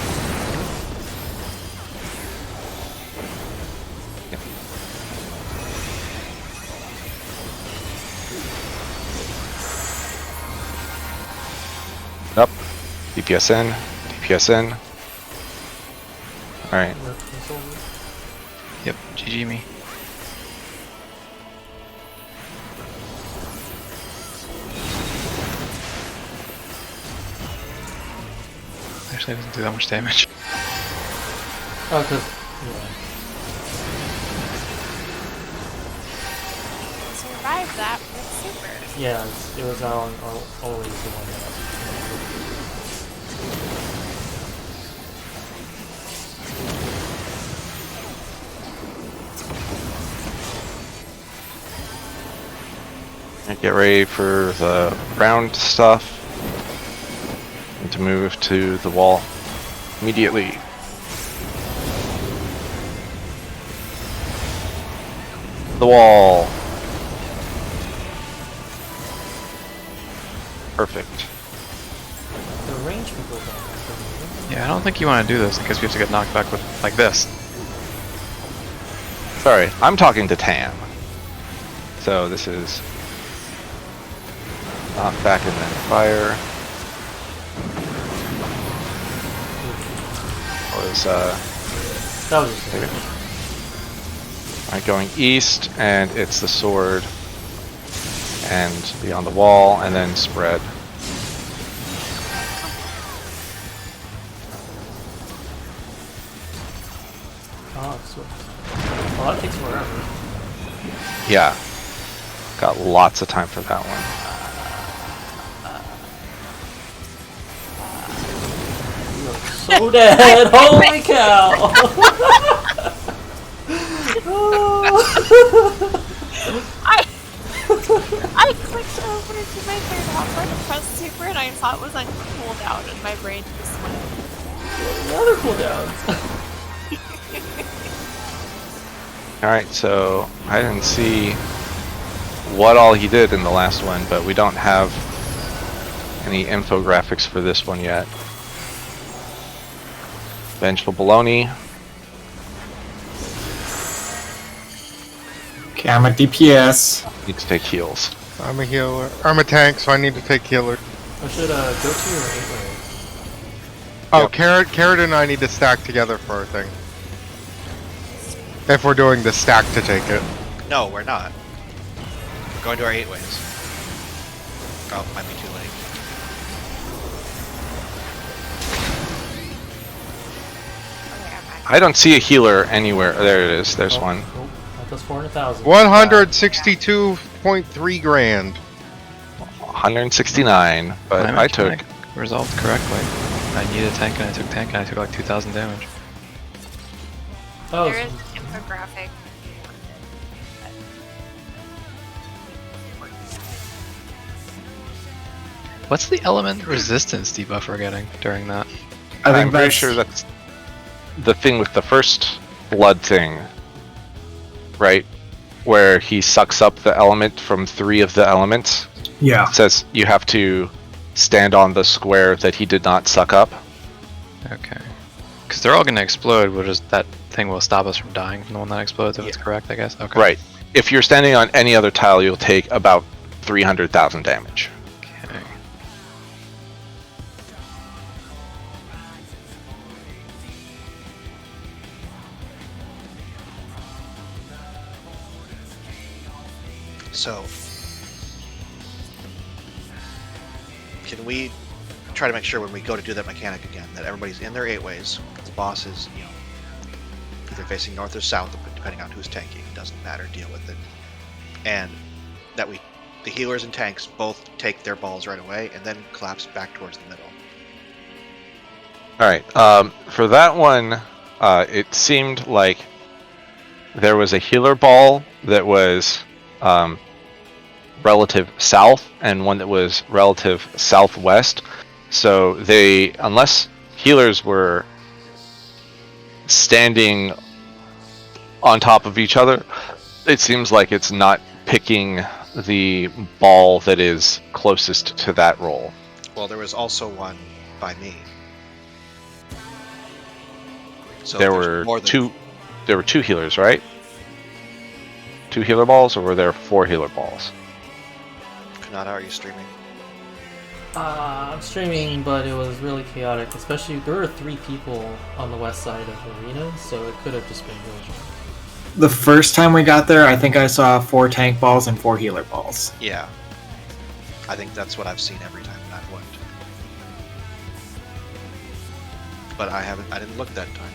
Up. DPS in. DPS in. Alright. Yep, GG me. Actually, it doesn't do that much damage. Oh, because... Yeah. Survived that with super. Yeah, it was always the one that... Get ready for the round stuff. And to move to the wall immediately. The wall. Perfect. The range can go down. Yeah, I don't think you want to do this because we have to get knocked back with like this. Sorry, I'm talking to Tam. So this is knock back and then fire. That was just maybe. Alright, going east, and it's the sword, and beyond the wall, and then spread. Oh, so... Well, that takes forever. Yeah. Got lots of time for that one. So dead! Holy cow! I clicked over to my third hotbar to press super and I thought it was on cooldown and my brain just went... Another cooldowns! Alright, so I didn't see what all he did in the last one, but we don't have any infographics for this one yet. Vengeful Baloney. Okay, I'm a DPS. Need to take heals. I'm a healer. I'm a tank, so I need to take healer. I should go to your 8-way. Oh, Carrot and I need to stack together for our thing. If we're doing the stack to take it. No, we're not. We're going to our 8 ways. Oh, might be too late. Okay, I'm back. I don't see a healer anywhere. There it is. There's one. Oh, that does 400,000. 162.3 grand. 169, but Damage I took. tank resolved correctly. I needed a tank and I took like 2,000 damage. Oh, There is an infographic. What's the element resistance debuff we're getting during that? I think I'm pretty that's sure that's the thing with the first blood thing, right? Where he sucks up the element from 3 of the elements. yeah. It says you have to stand on the square that he did not suck up. Okay. Because they're all going to explode, that thing will stop us from dying from the one that explodes if it's correct, I guess? Okay. Right. If you're standing on any other tile, you'll take about 300,000 damage. Okay. So, can we try to make sure when we go to do that mechanic again that everybody's in their 8 ways? The boss is, either facing north or south, depending on who's tanking. It doesn't matter. Deal with it. And that the healers and tanks both take their balls right away and then collapse back towards the middle. All right. For that one, it seemed like there was a healer ball that was relative south and one that was relative southwest. So unless healers were standing on top of each other, it seems like it's not picking the ball that is closest to that roll. Well, there was also one by me. So There there's were more than two. There were 2 healers, right? 2 healer balls, or were there 4 healer balls? Kanata, are you streaming? I'm streaming, but it was really chaotic. Especially, there were 3 people on the west side of the arena, so it could have just been really short. The first time we got there, I think I saw 4 tank balls and 4 healer balls. Yeah. I think that's what I've seen every time that I've looked. But I didn't look that time.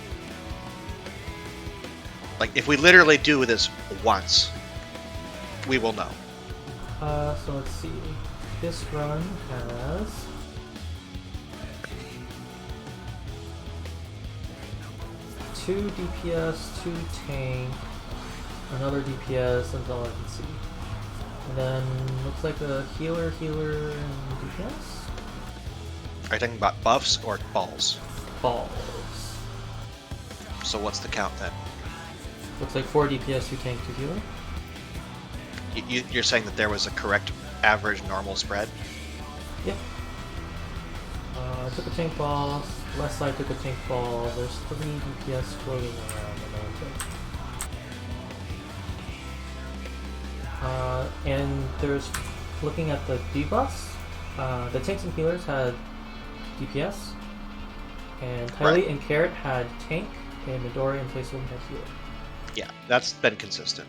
Like, if we literally do this once, we will know. So let's see. This run has 2 DPS, 2 tank, another DPS, that's all I can see. And then looks like a healer, and DPS? Are you talking about buffs or balls? Balls. So what's the count then? Looks like 4 DPS, 2 tank, 2 healer. You're saying that there was a correct average normal spread? Yeah. I took a tank ball, left side took a tank ball, there's 3 DPS floating around and and there's, looking at the debuffs, the tanks and healers had DPS, and Kylie and Carrot had tank, and Midori and Placeholder had healer. Yeah, that's been consistent.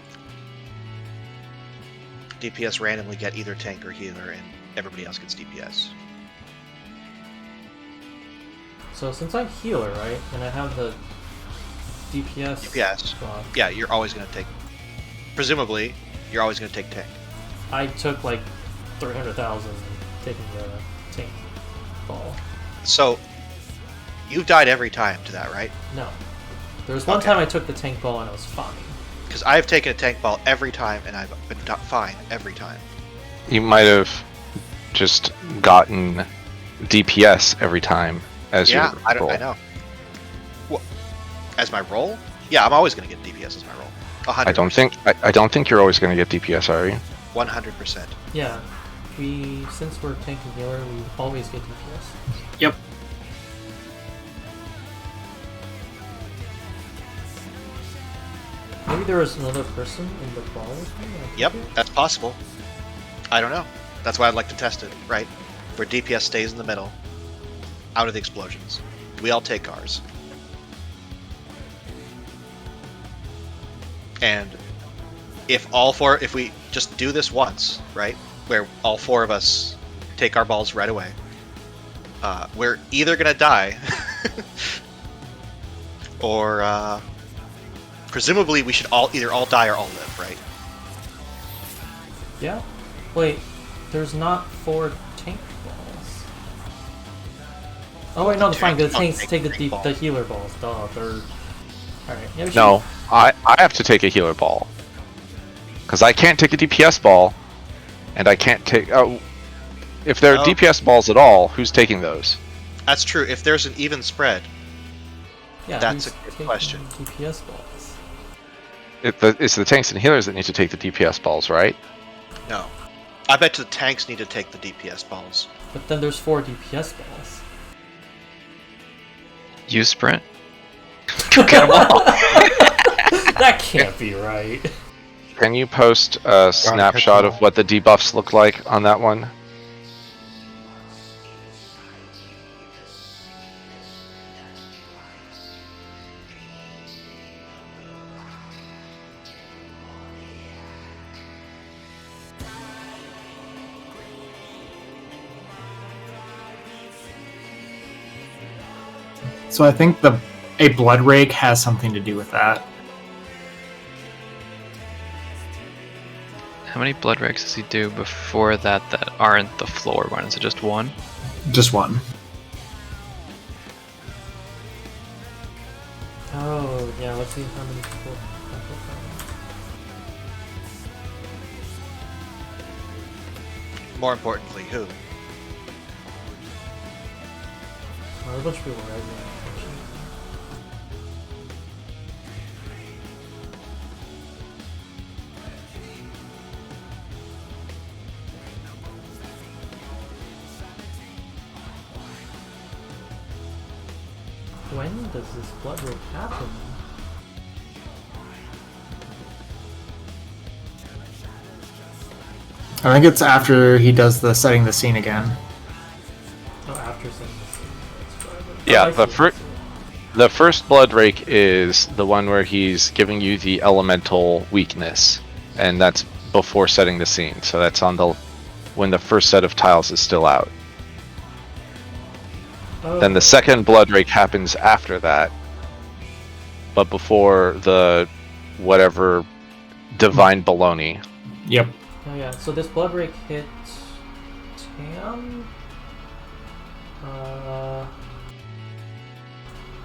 DPS randomly get either tank or healer, and everybody else gets DPS. So since I'm healer, right, and I have the DPS buff, Yeah, you're always going to take... Presumably, you're always going to take tank. I took like 300,000 taking the tank ball. So, you've died every time to that, right? No. There was one time I took the tank ball and I was fine. Because I've taken a tank ball every time, and I've been fine every time. You might have just gotten DPS every time as your roll. I know. Well, as my roll? Yeah, I'm always going to get DPS as my roll. 100%. I don't think you're always going to get DPS, are you? 100%. Yeah. Since we're tank and healer, we always get DPS. Yep. Maybe there was another person in the ball with me? Yep, that's possible. I don't know. That's why I'd like to test it, right? Where DPS stays in the middle, out of the explosions. We all take ours. And if we just do this once, right? Where all 4 of us take our balls right away, we're either gonna die, or presumably we should either all die or all live, right? Yeah? Wait, there's not 4 tank balls. Oh wait, no, it's fine, because the tanks take the healer balls. Duh, they're... Alright, yeah, No, I have to take a healer ball. Because I can't take a DPS ball, and I can't take... if there are DPS balls at all, who's taking those? That's true. If there's an even spread, Yeah, that's a who's good question. taking DPS balls. It's the tanks and healers that need to take the DPS balls, right? No. I bet the tanks need to take the DPS balls. But then there's 4 DPS balls. You sprint. Get them all. That can't be right. Can you post a snapshot of what the debuffs look like on that one? So I think a blood rake has something to do with that. How many blood rakes does he do before that aren't the floor one? Is it just 1? Just 1. Oh, yeah, let's see how many people... More importantly, who? Oh, there's a bunch of people rising. When does this blood rake happen? I think it's after he does the setting the scene again. Oh, after setting the scene. That's right. Yeah, I see. the first blood rake is the one where he's giving you the elemental weakness, and that's before setting the scene. So that's on when the first set of tiles is still out. Oh. Then the second blood rake happens after that, but before the whatever divine baloney. Yep. Oh yeah, so this blood rake hit Tam?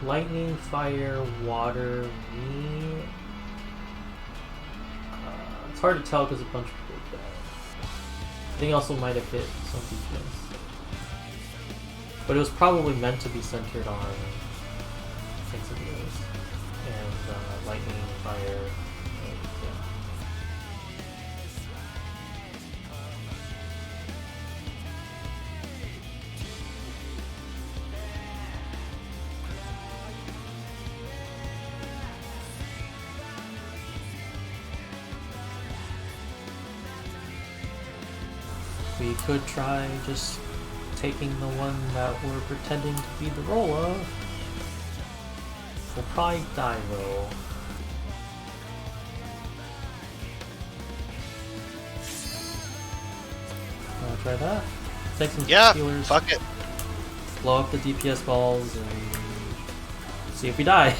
Lightning, fire, water, me. It's hard to tell because a bunch of people died. I think also might have hit some DPS. But it was probably meant to be centered on things of those. And lightning, fire, yeah. We could try just taking the one that we're pretending to be the role of. We'll probably die though. Wanna try that? Take some healers, fuck it. blow up the DPS balls, and see if we die.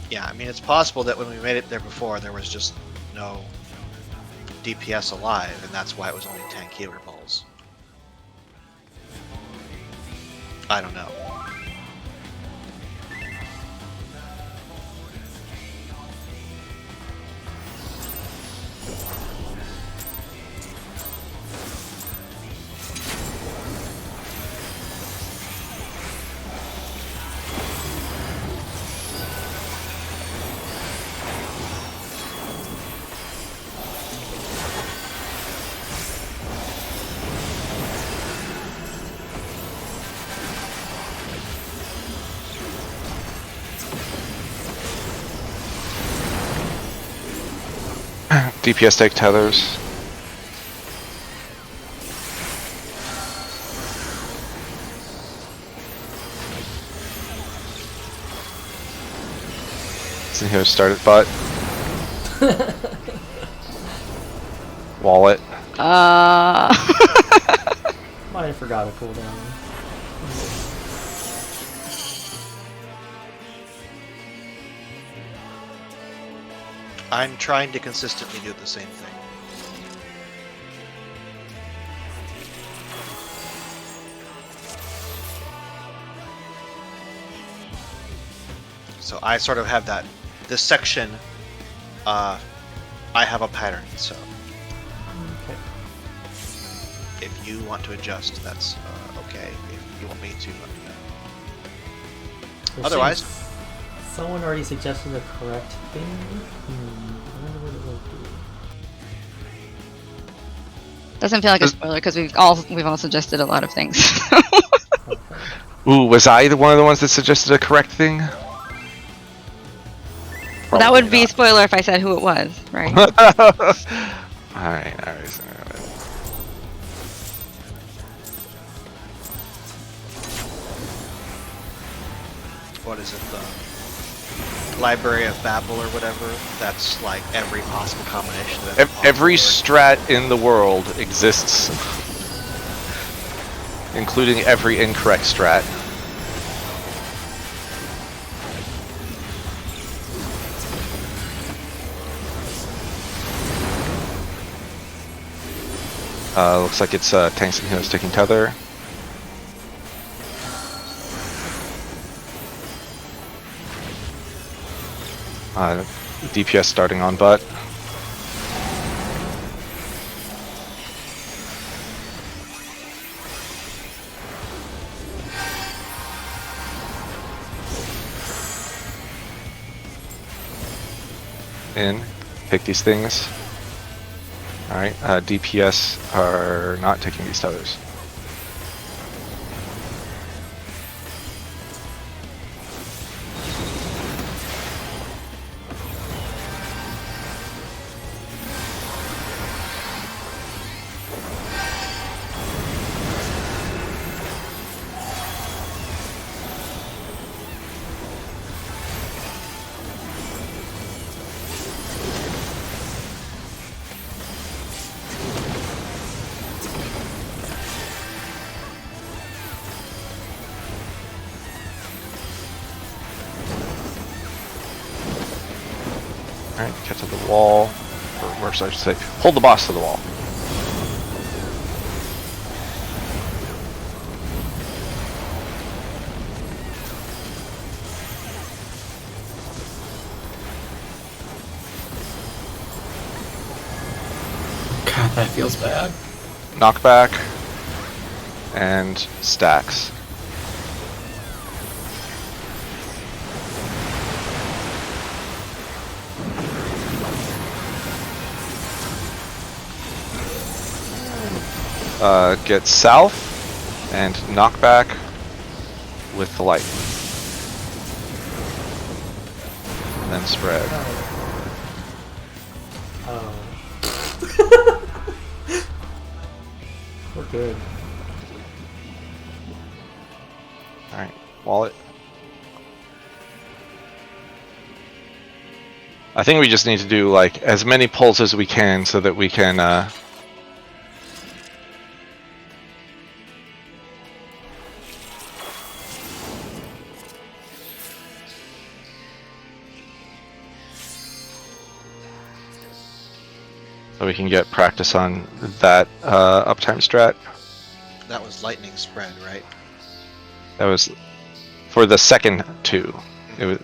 Yeah, I mean, it's possible that when we made it there before, there was just no DPS alive, and that's why it was only tank healer balls. I don't know. DPS take tethers. So here, start at butt. Wallet. Uh. Might have forgot a cooldown. I'm trying to consistently do the same thing. So I sort of have that. This section, I have a pattern. So Okay. if you want to adjust, that's okay. If you want me to, let me know. It Otherwise- seems someone already suggested the correct thing. I wonder what it will do. Doesn't feel like a Does- spoiler because we've all suggested a lot of things. Okay. Ooh, was I one of the ones that suggested a correct thing? Well, that would Probably be a not. spoiler if I said who it was, right? Alright. What is it? The Library of Babel or whatever. That's like every possible combination of Every strat in the world exists, including every incorrect strat. Looks like it's tanks and heroes taking tether. DPS starting on butt. In. Pick these things. Alright, DPS are not taking these tethers. Alright, get to the wall. Or should I say, hold the boss to the wall. God, that feels bad. Knockback. And stacks. Get south and knockback with the light. And then spread. Oh. We're good. Alright, wallet. I think we just need to do like as many pulls as we can so that we can so we can get practice on that uptime strat. That was lightning spread, right? That was for the second two. It was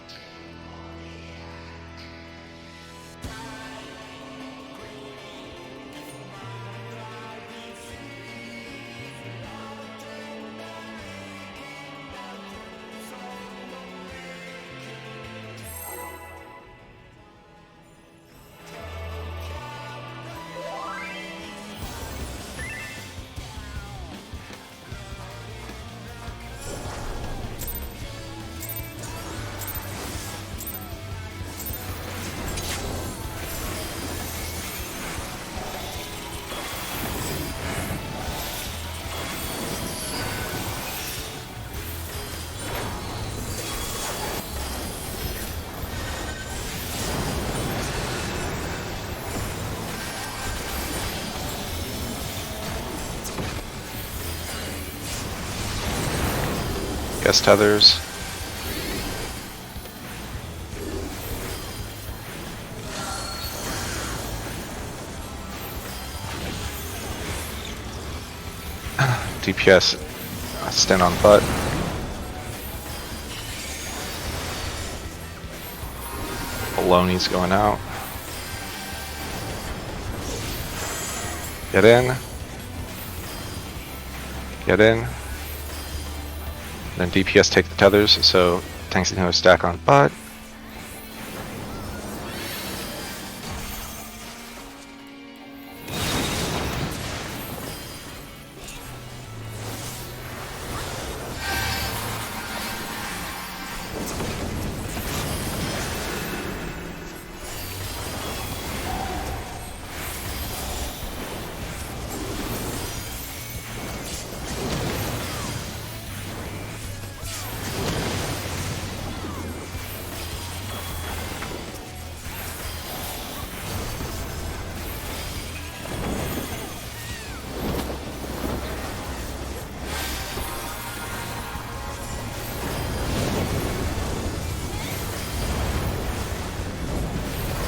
DPS tethers. DPS stand on butt. Baloney's going out. Get in. Get in. Then DPS take the tethers, so tanks can have a stack on butt.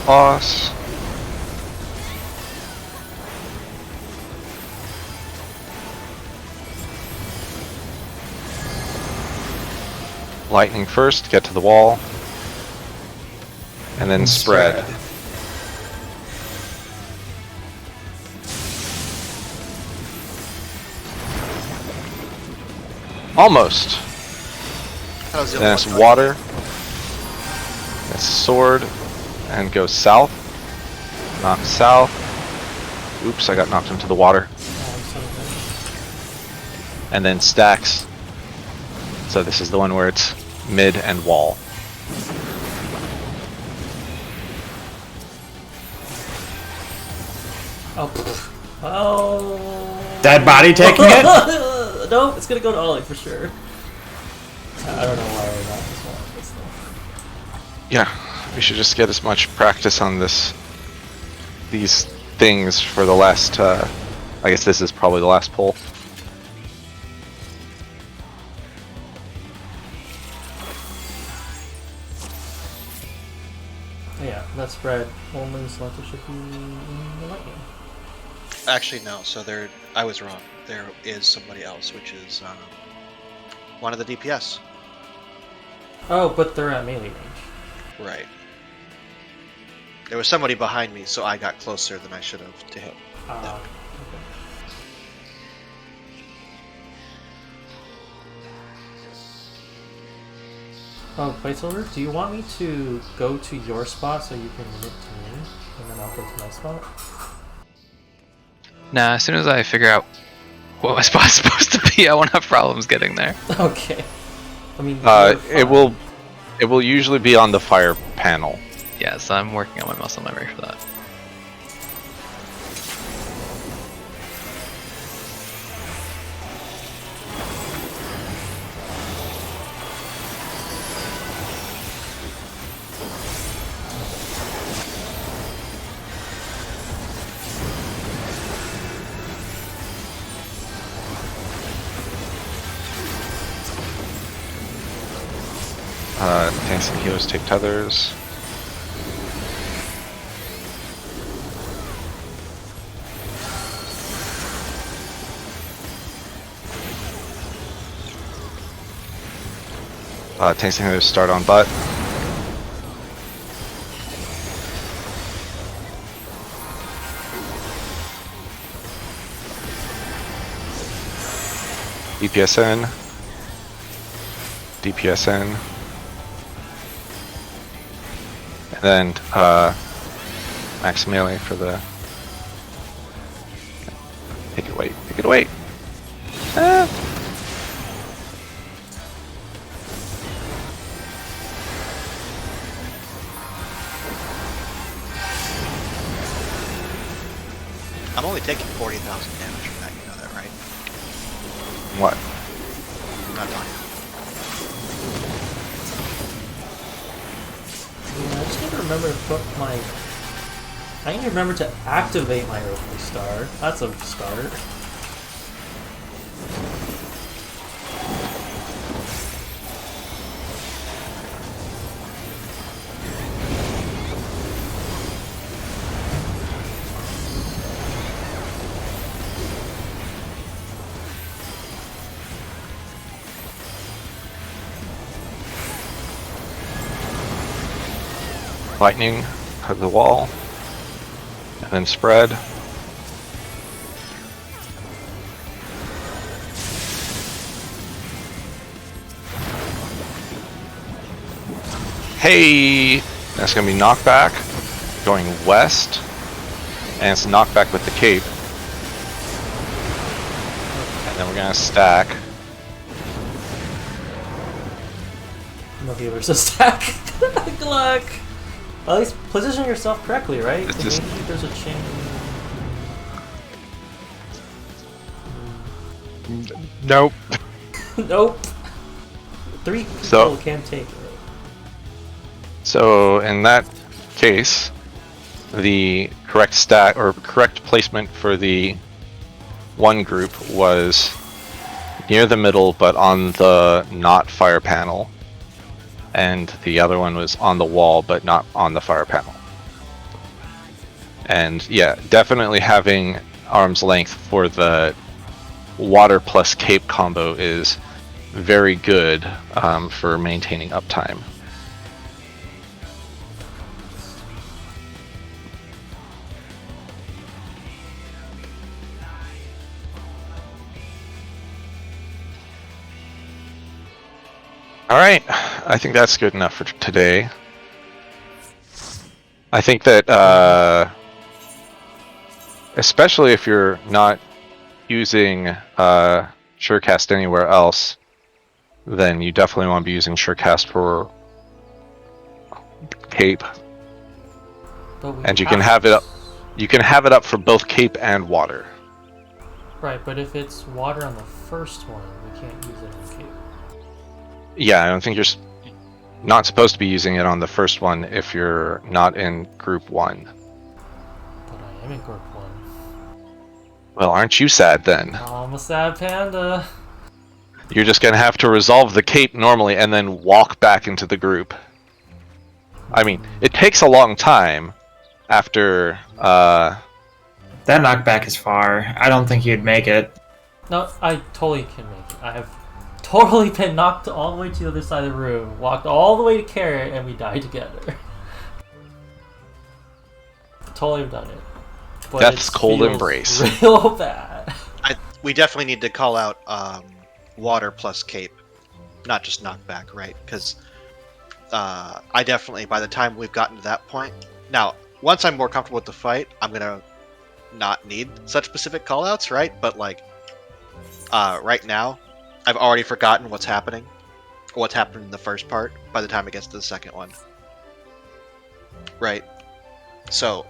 Boss. Lightning first, get to the wall. And then spread. Almost. Then it's water. It's sword. And go south. Knock south. Oops, I got knocked into the water. And then stacks. So this is the one where it's mid and wall. Oh. Oh. Dead body taking it? No, it's gonna go to Ollie for sure. I don't know why we're not this one. This though. Yeah, we should just get as much practice on these things for the last, I guess this is probably the last pull. Yeah, that spread only selected should be in the lightning. Actually, no. So I was wrong. There is somebody else, which is one of the DPS. Oh, but they're at melee range. Right. There was somebody behind me, so I got closer than I should have to him. Okay. Oh, Placeholder, do you want me to go to your spot so you can knit to me, and then I'll go to my spot? Nah, as soon as I figure out what my spot's supposed to be, I won't have problems getting there. Okay. I mean, It will usually be on the fire panel. Yeah, so I'm working on my muscle memory for that. Tanks and healers take tethers. Tanks and healers start on butt. DPSN. DPSN. And then max melee for the. Take it away. Take it away. Ah. I'm only taking 40,000 damage from that. You know that, right? What? I'm not talking. Yeah, I just need to remember to put my... I need to remember to activate my Earthly Star. That's a start. lightning to the wall, and then spread. Hey! That's gonna be knockback, going west, and it's knockback with the cape. And then we're gonna stack. No healers to stack. Good luck. At least position yourself correctly, right? It's just- Maybe there's a chain. Nope. Nope. 3 people So- can't take it. So in that case, the correct stack or correct placement for the one group was near the middle but on the not fire panel, and the other one was on the wall but not on the fire panel. And yeah, definitely having arm's length for the water plus cape combo is very good for maintaining uptime. Alright, I think that's good enough for today. I think that, especially if you're not using Surecast anywhere else, then you definitely want to be using Surecast for Cape. But we And you can have it up. You can have it up for both Cape and Water. Right, but if it's water on the first one, we can't use it on cape. Yeah, I don't think you're not supposed to be using it on the first one if you're not in Group 1. But I am in group 1. Well, aren't you sad then? I'm a sad panda. You're just gonna have to resolve the Cape normally and then walk back into the group. I mean, it takes a long time after, That knockback is far. I don't think you'd make it. No, I totally can make it. I have totally been knocked all the way to the other side of the room, walked all the way to Carrot, and we died together. Totally have done it. But Death's it cold feels embrace. Real bad. We definitely need to call out water plus cape, not just knockback, right? Because I definitely, by the time we've gotten to that point, now once I'm more comfortable with the fight, I'm gonna not need such specific callouts, right? But like right now, I've already forgotten what's happening, what's happened in the first part by the time it gets to the second one, right? So